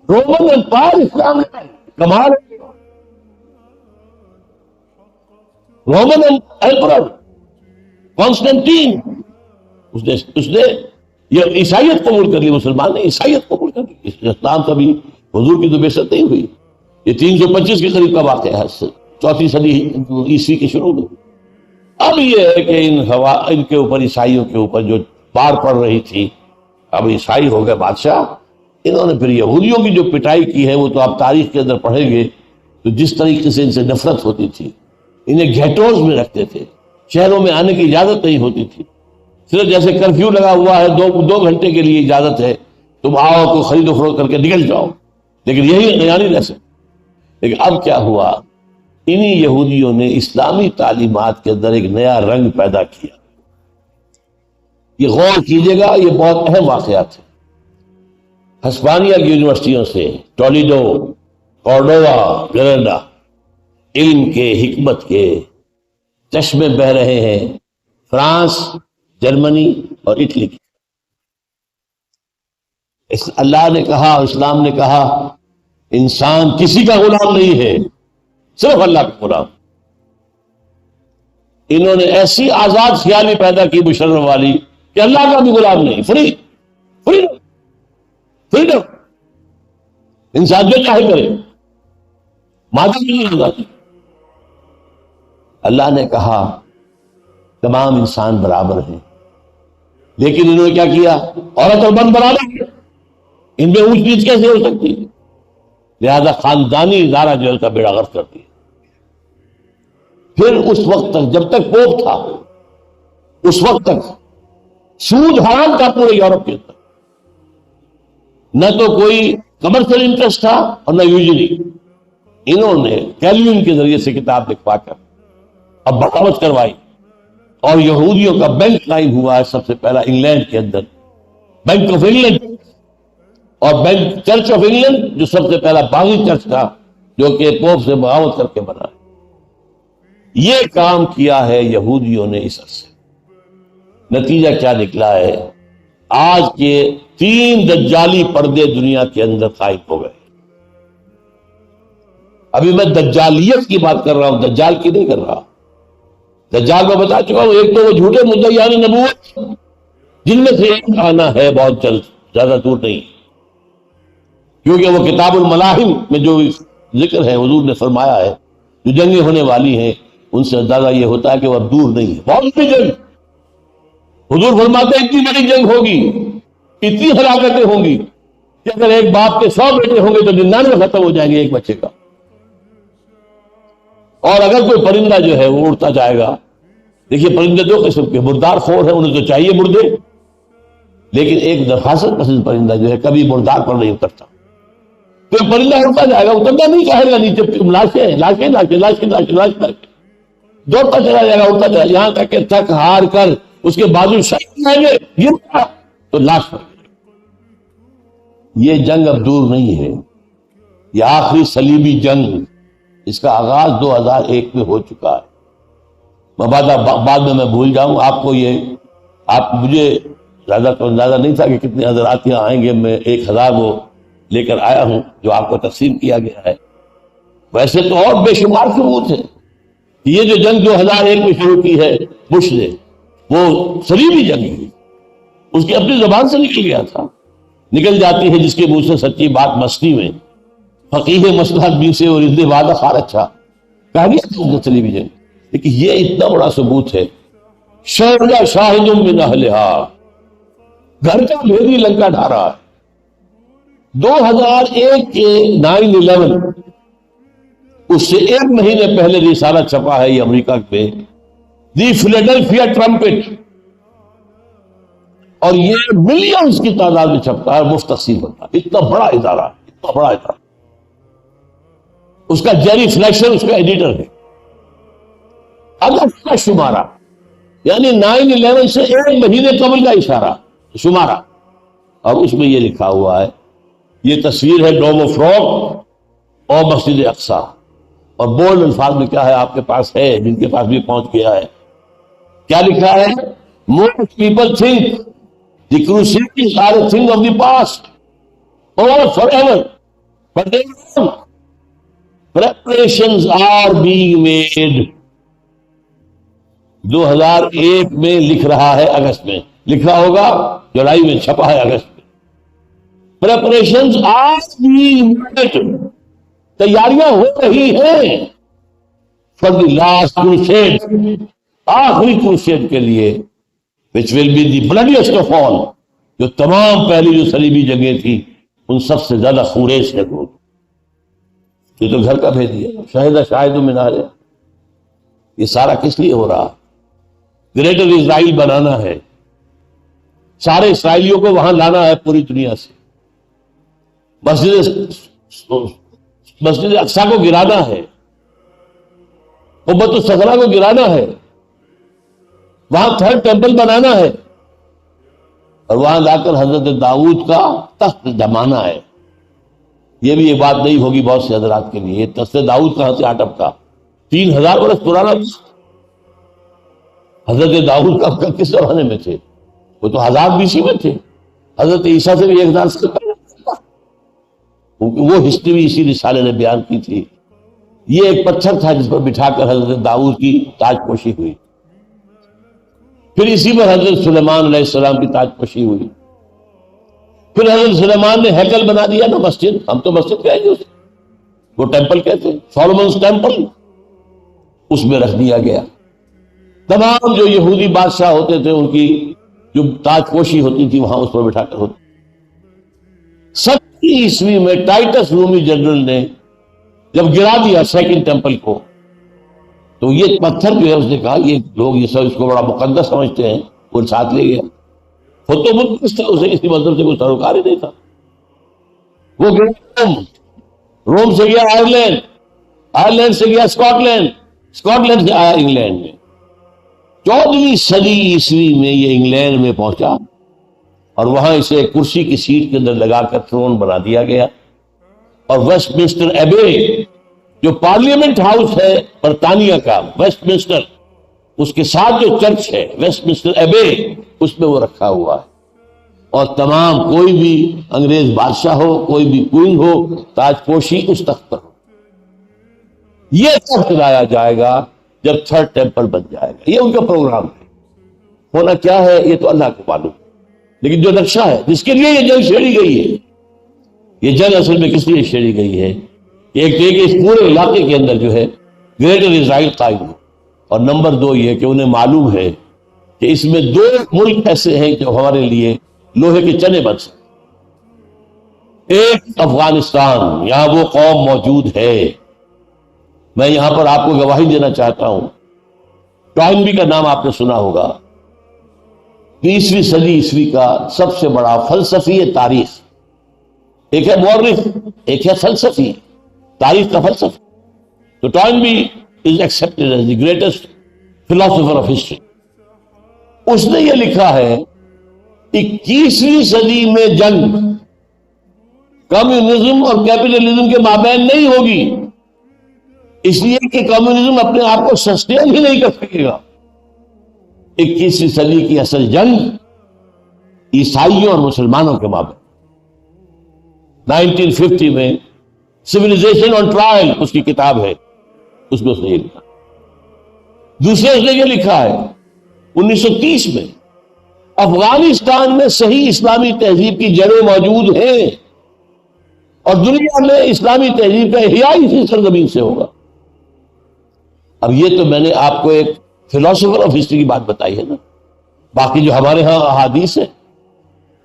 رومن امپائر اسلام نے کمال. رومن ایمپرر کانسٹنٹین اس نے یہ عیسائیت قبول کر لی. مسلمان نے عیسائیت قبول کر لی. اسلام کبھی حضور کی تو بعثت نہیں ہوئی. یہ 325 کے قریب کا واقعہ ہے، 4 صدی عیسوی کے شروع میں. اب یہ ہے کہ ان کے اوپر، عیسائیوں کے اوپر جو بار پڑ رہی تھی، اب عیسائی ہو گئے بادشاہ. انہوں نے پھر یہودیوں کی جو پٹائی کی ہے وہ تو آپ تاریخ کے اندر پڑھیں گے تو جس طریقے سے ان سے نفرت ہوتی تھی. انہیں گھیٹوز میں رکھتے تھے، شہروں میں آنے کی اجازت نہیں ہوتی تھی. صرف جیسے کرفیو لگا ہوا ہے، 2 گھنٹے کے لیے اجازت ہے، تم آؤ تو خرید و فروخت کر کے نکل جاؤ، لیکن یہی نہیں رہ سکتے. لیکن اب کیا ہوا؟ انہی یہودیوں نے اسلامی تعلیمات کے اندر ایک نیا رنگ پیدا کیا. یہ غور کیجئے گا، یہ بہت اہم واقعات ہیں. ہسپانیہ کی یونیورسٹیوں سے، ٹولیڈو، کورڈووا، گریناڈا، علم کے، حکمت کے چشمے بہہ رہے ہیں. فرانس، جرمنی اور اٹلی کی. اللہ نے کہا، اسلام نے کہا، انسان کسی کا غلام نہیں ہے، صرف اللہ کا غلام. انہوں نے ایسی آزاد خیالی پیدا کی مشرف والی کہ اللہ کا بھی غلام نہیں، فریڈم، انسان جو چاہے کرے، مادہ بھی نہیں ہوگا. اللہ نے کہا تمام انسان برابر ہیں، لیکن انہوں نے کیا کیا؟ عورت اور مرد برابر ہیں، ان میں اونچ نیچ کیسے ہو سکتی ہے؟ لہذا خاندانی ادارہ جو ہے اس کا بیڑا غرق کرتی ہے. پھر اس وقت تک، جب تک پوپ تھا، اس وقت تک سود حرام تھا پورے یورپ کے اندر. نہ تو کوئی کمرشل انٹرسٹ تھا اور نہ یوزلی. انہوں نے کیلوین کے ذریعے سے کتاب لکھوا کر اب بغاوت کروائی، اور یہودیوں کا بینک قائم ہوا ہے سب سے پہلا انگلینڈ کے اندر، بینک آف انگلینڈ، اور بینک چرچ آف انگلینڈ جو سب سے پہلا باغی چرچ تھا جو کہ پوپ سے بغاوت کر کے بنا. یہ کام کیا ہے یہودیوں نے اس عرصے. نتیجہ کیا نکلا ہے؟ آج کے 3 دجالی پردے دنیا کے اندر قائم ہو گئے. ابھی میں دجالیت کی بات کر رہا ہوں، دجال کی نہیں کر رہا. دجال میں بتا چکا ہوں، ایک تو وہ جھوٹے مدعیان نبوت جن میں سے ایک آنا ہے بہت جلد، زیادہ دور نہیں، کیونکہ وہ کتاب الملاحم میں جو ذکر ہے حضور نے فرمایا ہے جو جنگیں ہونے والی ہیں ان سے اندازہ یہ ہوتا ہے کہ وہ اب دور نہیں ہے. بہت بڑی جنگ، حضور فرماتے ہیں اتنی بڑی جنگ ہوگی، اتنی ہلاکتیں ہوں گی کہ اگر ایک باپ کے 100 بیٹے ہوں گے تو 99 ختم ہو جائیں گے ایک بچے کا. اور اگر کوئی پرندہ جو ہے وہ اڑتا جائے گا، دیکھیے پرندے 2 قسم کے، مردار خور ہے، انہیں تو چاہیے مردے، لیکن ایک درخواست پسند پرندہ جو ہے کبھی مردار پر نہیں اترتا. تو پرندہ اڑتا جائے گا، اترنا نہیں چاہے گا نیچے، لاشیں دوڑتا چلا جائے گا، اڑتا چلا، یہاں تک کہ تھک ہار کر اس کے بازو شہید جائیں گے، گرتا تو لاش پر. یہ جنگ اب دور نہیں ہے، یہ آخری صلیبی جنگ، اس کا آغاز 2001 میں ہو چکا ہے. بعد میں بھول جاؤں آپ کو، یہ آپ مجھے زیادہ تو اندازہ نہیں تھا کہ کتنے حضرات یہاں آئیں گے. میں 1000 وہ لے کر آیا ہوں جو آپ کو تقسیم کیا گیا ہے. ویسے تو اور بے شمار ثبوت ہے. یہ جو جنگ 2001 میں شروع کی ہے بش نے، وہ صلیبی جنگ ہے، اس کی اپنی زبان سے نکل گیا تھا. نکل جاتی ہے جس کے منہ سے سچی بات مستی میں، فقیہ مصلحت بھی سے اور ازدے وعدہ خار اچھا کہہ دیا صلیبی جنگ. لیکن یہ اتنا بڑا ثبوت ہے، شہر شاہد من اہلہا، گھر کا بھیدی لنکا ڈھا رہا ہے. 2001 کے 9/11 اس سے 1 مہینے پہلے رسالہ چھپا ہے یہ امریکہ میں، دی فلیڈلفیا ٹرمپٹ، اور یہ ملینز کی تعداد میں چھپتا ہے، مفت تقسیم ہوتا ہے. اتنا بڑا ادارہ ہے، اتنا بڑا ادارہ. اس کا جیری فلیشر اس کا ایڈیٹر ہے. اگست کا شمارہ، یعنی 9/11 سے 1 مہینے قبل کا اشارہ شمارہ، اور اس میں یہ لکھا ہوا ہے، یہ تصویر ہے ڈوم آف راک اور مسجد اقصی، اور بولڈ الفاظ میں کیا ہے آپ کے پاس ہے، جن کے پاس بھی پہنچ گیا ہے. کیا لکھا ہے؟ Most people think the crusaders are a thing of the past or forever, but they are wrong. Preparations are being made. 2001 میں لکھ رہا ہے، اگست میں لکھا ہوگا، جولائی میں چھپا ہے اگست میں. Preparations are being made. تیاریاں ہو رہی ہیں for the last crusade، آخری crusade کے لیے، which will be the bloodiest of all، جو تمام پہلی جو صلیبی جنگیں تھی ان سب سے زیادہ خونریز جنگ ہوگی. یہ تو گھر کا بھیج دیا، شاہد من اہلہا. یہ سارا کس لیے ہو رہا؟ گریٹر اسرائیل بنانا ہے، سارے اسرائیلیوں کو وہاں لانا ہے پوری دنیا سے، مسجد اقصی کو گرانا ہے، قبۃ الصخرہ کو گرانا ہے، وہاں تھرڈ ٹیمپل بنانا ہے، اور وہاں لا کر حضرت داؤد کا تخت جمانا ہے۔ یہ بھی ایک بات نہیں ہوگی بہت سے حضرات کے لیے، یہ تخت داؤد کہاں سے آٹپ کا؟ 3000 برس پرانا حضرت داؤد کا کس زمانے میں تھے؟ وہ تو 1000 BC میں تھے، حضرت عیسیٰ سے بھی 1000 سے پہلے، وہ ہسٹری بھی اسی رسالے نے بیان کی تھی۔ یہ ایک پتھر تھا جس پر بٹھا کر حضرت داؤد کی تاج پوشی ہوئی، پھر اسی پر حضرت سلیمان علیہ السلام کی تاج پوشی ہوئی، پھر حضرت سلیمان نے ہیکل بنا دیا نا، مسجد، ہم تو مسجد کہیں گے اسے، وہ ٹیمپل کہتے ہیں، سولومنس ٹیمپل، اس میں رکھ دیا گیا۔ تمام جو یہودی بادشاہ ہوتے تھے ان کی جو تاج پوشی ہوتی تھی وہاں اس پر بٹھا کر ہوتی۔ 70 عیسوی میں ٹائٹس رومی جنرل نے جب گرا دیا سیکنڈ ٹیمپل کو، تو یہ پتھر جو ہے اس نے کہا یہ لوگ یہ سب اس کو بڑا مقدس سمجھتے ہیں، وہ ساتھ لے گیا۔ خود تو مقدس تھا، اسے کسی مذہب سے کوئی سروکار ہی نہیں تھا۔ وہ گیا روم، روم سے گیا آئرلینڈ، آئرلینڈ سے گیا اسکاٹ لینڈ، اسکاٹ لینڈ سے آیا انگلینڈ میں۔ 14ویں صدی عیسوی میں یہ انگلینڈ میں پہنچا، اور وہاں اسے کرسی کی سیٹ کے اندر لگا کر تھرون بنا دیا گیا، اور ویسٹ منسٹر ایبے جو پارلیمنٹ ہاؤس ہے برطانیہ کا، ویسٹ منسٹر، اس کے ساتھ جو چرچ ہے ویسٹ منسٹر ایبے، اس میں وہ رکھا ہوا ہے، اور تمام کوئی بھی انگریز بادشاہ ہو، کوئی بھی کوئن ہو، تاج پوشی اس تخت پر ہو۔ یہ تخت لایا جائے گا جب تھرڈ ٹیمپل بن جائے گا، یہ ان کا پروگرام ہے۔ ہونا کیا ہے یہ تو اللہ کو معلوم، لیکن جو نقشہ ہے جس کے لیے یہ جنگ چھیڑی گئی ہے، یہ جنگ اصل میں کس لیے چھیڑی گئی ہے؟ ایک تو یہ کہ اس پورے علاقے کے اندر جو ہے گریٹر اسرائیل قائم ہو، اور نمبر 2 یہ کہ انہیں معلوم ہے کہ اس میں 2 ملک ایسے ہیں جو ہمارے لیے لوہے کے چنے بن سکتے۔ ایک افغانستان، یہاں وہ قوم موجود ہے، میں یہاں پر آپ کو گواہی دینا چاہتا ہوں، ٹوائنبی کا نام آپ نے سنا ہوگا، 20ویں صدی عیسوی کا سب سے بڑا فلسفی تاریخ، ایک ہے مورخ، ایک ہے فلسفی، تاریخ کا فلسفہ۔ تو ٹوائنبی is accepted as the greatest philosopher of history۔ اس نے یہ لکھا ہے 21ویں صدی میں جنگ کمیونزم اور کیپٹلزم کے مابین نہیں ہوگی، اس لیے کہ کمیونزم اپنے آپ کو سسٹین ہی نہیں کر سکے گا۔ 21ویں صدی کی اصل جنگ عیسائیوں اور مسلمانوں کے مابین۔ 1950 میں سیویلائزیشن آن ٹرائل اس کی کتاب ہے، اس میں اس نے یہ لکھا۔ دوسرے اس نے یہ لکھا ہے 1930 میں افغانستان میں صحیح اسلامی تہذیب کی جڑیں موجود ہیں، اور دنیا میں اسلامی تہذیب کا احیاء اسی سرزمین سے ہوگا۔ اب یہ تو میں نے آپ کو ایک فلاسفر آف ہسٹری کی بات بتائی ہے نا، باقی جو ہمارے ہاں احادیث ہے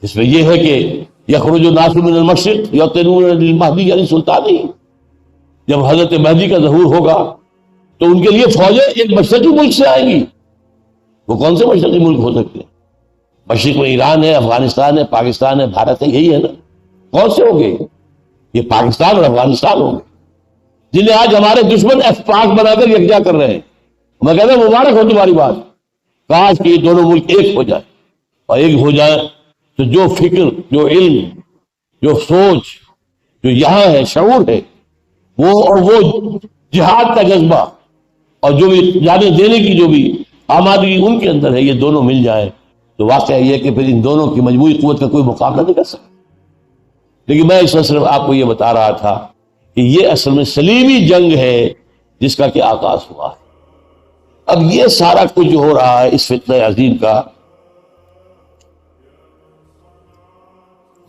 اس میں یہ ہے کہ یخرج الناس من المشرق یطلبون للمہدی، یعنی سلطانی، جب حضرت مہدی کا ظہور ہوگا تو ان کے لیے فوجیں ایک مشرقی ملک سے آئیں گی۔ وہ کون سے مشرقی ملک ہو سکتے ہیں؟ مشرق میں ایران ہے، افغانستان ہے، پاکستان ہے، بھارت ہے، یہی ہے نا۔ کون سے ہوں گے؟ یہ پاکستان اور افغانستان ہوں گے، جنہیں آج ہمارے دشمن پاک بنا کر یکجا کر رہے ہیں۔ میں کہتا ہوں مبارک ہو تمہاری بات، کاش کہ یہ دونوں ملک ایک ہو جائے، اور ایک ہو جائے تو جو فکر، جو علم، جو سوچ جو یہاں ہے، شعور ہے، وہ اور وہ جہاد کا جذبہ اور جو بھی جانے دینے کی جو بھی آمادگی ان کے اندر ہے، یہ دونوں مل جائیں تو واقعہ یہ کہ پھر ان دونوں کی مجموعی قوت کا کوئی مقابلہ نہیں کر سکتا۔ لیکن میں اس صرف آپ کو یہ بتا رہا تھا کہ یہ اصل میں صلیبی جنگ ہے جس کا کہ آغاز ہوا ہے۔ اب یہ سارا کچھ جو ہو رہا ہے اس فتنہ عظیم کا،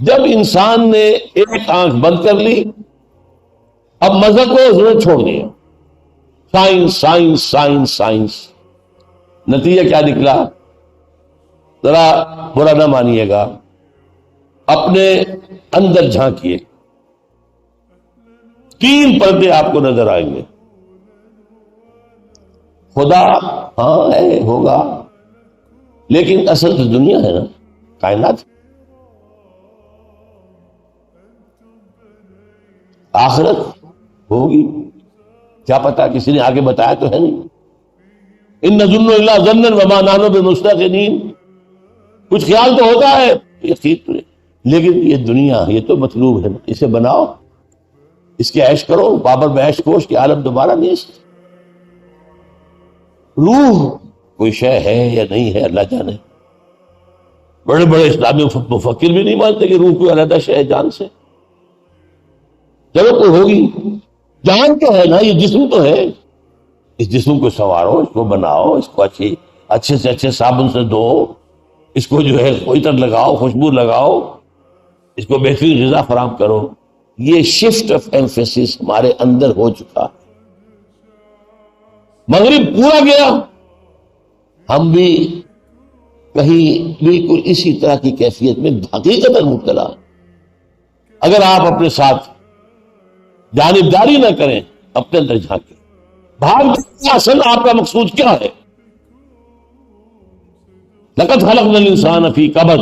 جب انسان نے ایک آنکھ بند کر لی، اب مذہب کو اس نے چھوڑ دیا، سائنس سائنس سائنس سائنس، نتیجہ کیا نکلا؟ ذرا برا نہ مانیے گا، اپنے اندر جھانکیے، 3 پردے آپ کو نظر آئیں گے۔ خدا ہاں ہے، ہوگا، لیکن اصل تو دنیا ہے نا، کائنات۔ آخرت ہوگی، کیا پتا کسی نے آگے بتایا تو ہے نہیں. ان نظن الا ظنا وما نحن بمستيقنين. کچھ خیال تو ہوتا ہے، یقین تو نہیں. لیکن یہ دنیا یہ تو مطلوب ہے، اسے بناؤ، اس کے عیش کرو. بابر میں عیش کوش کی عالم دوبارہ نہیں ہے. روح کوئی شے ہے یا نہیں ہے اللہ جانے. بڑے بڑے اسلامی مفکر بھی نہیں مانتے کہ روح کوئی علیحدہ شے ہے جان سے. چلو کوئی ہوگی، جان تو ہے نا، یہ جسم تو ہے. اس جسم کو سنوارو، اس کو بناؤ، اس کو اچھے سے اچھے صابن سے دھو، اس کو جو ہے عطر لگاؤ، خوشبو لگاؤ، اس کو بہترین غذا فراہم کرو. یہ شفٹ آف ایمفیسس ہمارے اندر ہو چکا. مغرب پورا گیا، ہم بھی کہیں بالکل اسی طرح کی کیفیت میں حقیقت مبتلا. اگر آپ اپنے ساتھ جانبداری نہ کریں، اپنے اندر جھانکیں، بھاگ اصل آپ کا مقصود کیا ہے؟ لقد خلقنا الانسان فی کبد.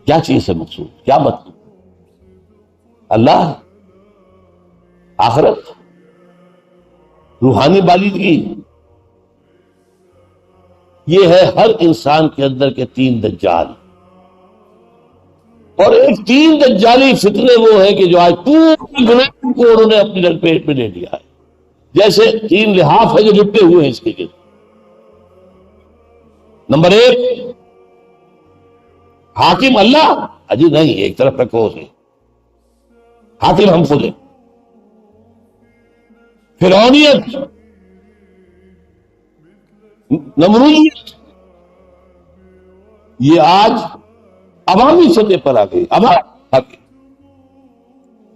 کیا چیز ہے مقصود؟ کیا مطلب؟ اللہ، آخرت، روحانی بالغی. یہ ہے ہر انسان کے اندر کے تین دجال. اور ایک تین دجالی فتنے وہ ہے کہ جو آج پورے گناہ کو انہوں نے اپنی لپیٹ میں لے لیا ہے. جیسے تین لحاف ہے جو لپٹے ہوئے ہیں اس کے گرد. نمبر ایک، حاکم اللہ. اجی نہیں، ایک طرف رکھو اسے، حاکم ہم خود ہیں. فرعونیت، نمرودیت، یہ آج عوامی سطح پر آ گئی.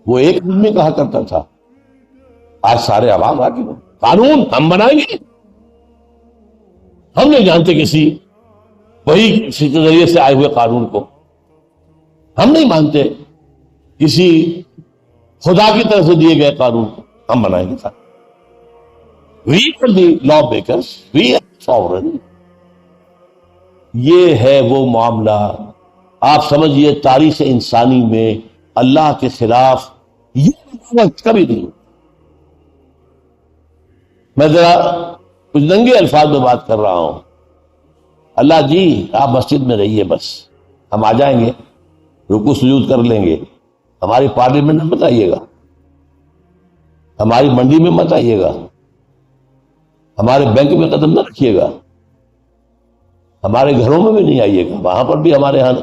وہ ایک آدمی کہا کرتا تھا، آج سارے عوام حاکم ہیں. قانون ہم بنائیں گے. ہم نہیں جانتے کسی وہی کے ذریعے سے آئے ہوئے قانون کو. ہم نہیں مانتے کسی خدا کی طرف سے دیے گئے قانون کو. ہم بنائیں گے. We are the lawmakers, we are sovereign. یہ ہے وہ معاملہ. آپ سمجھیے تاریخ انسانی میں اللہ کے خلاف یہ وقت کبھی نہیں. میں ذرا کچھ ننگے الفاظ میں بات کر رہا ہوں. اللہ جی آپ مسجد میں رہیے، بس ہم آ جائیں گے، رکوع سجود کر لیں گے. ہماری پارلیمنٹ میں مت آئیے گا، ہماری منڈی میں مت آئیے گا، ہمارے بینک میں قدم نہ رکھیے گا، ہمارے گھروں میں بھی نہیں آئیے گا، وہاں پر بھی ہمارے ہاں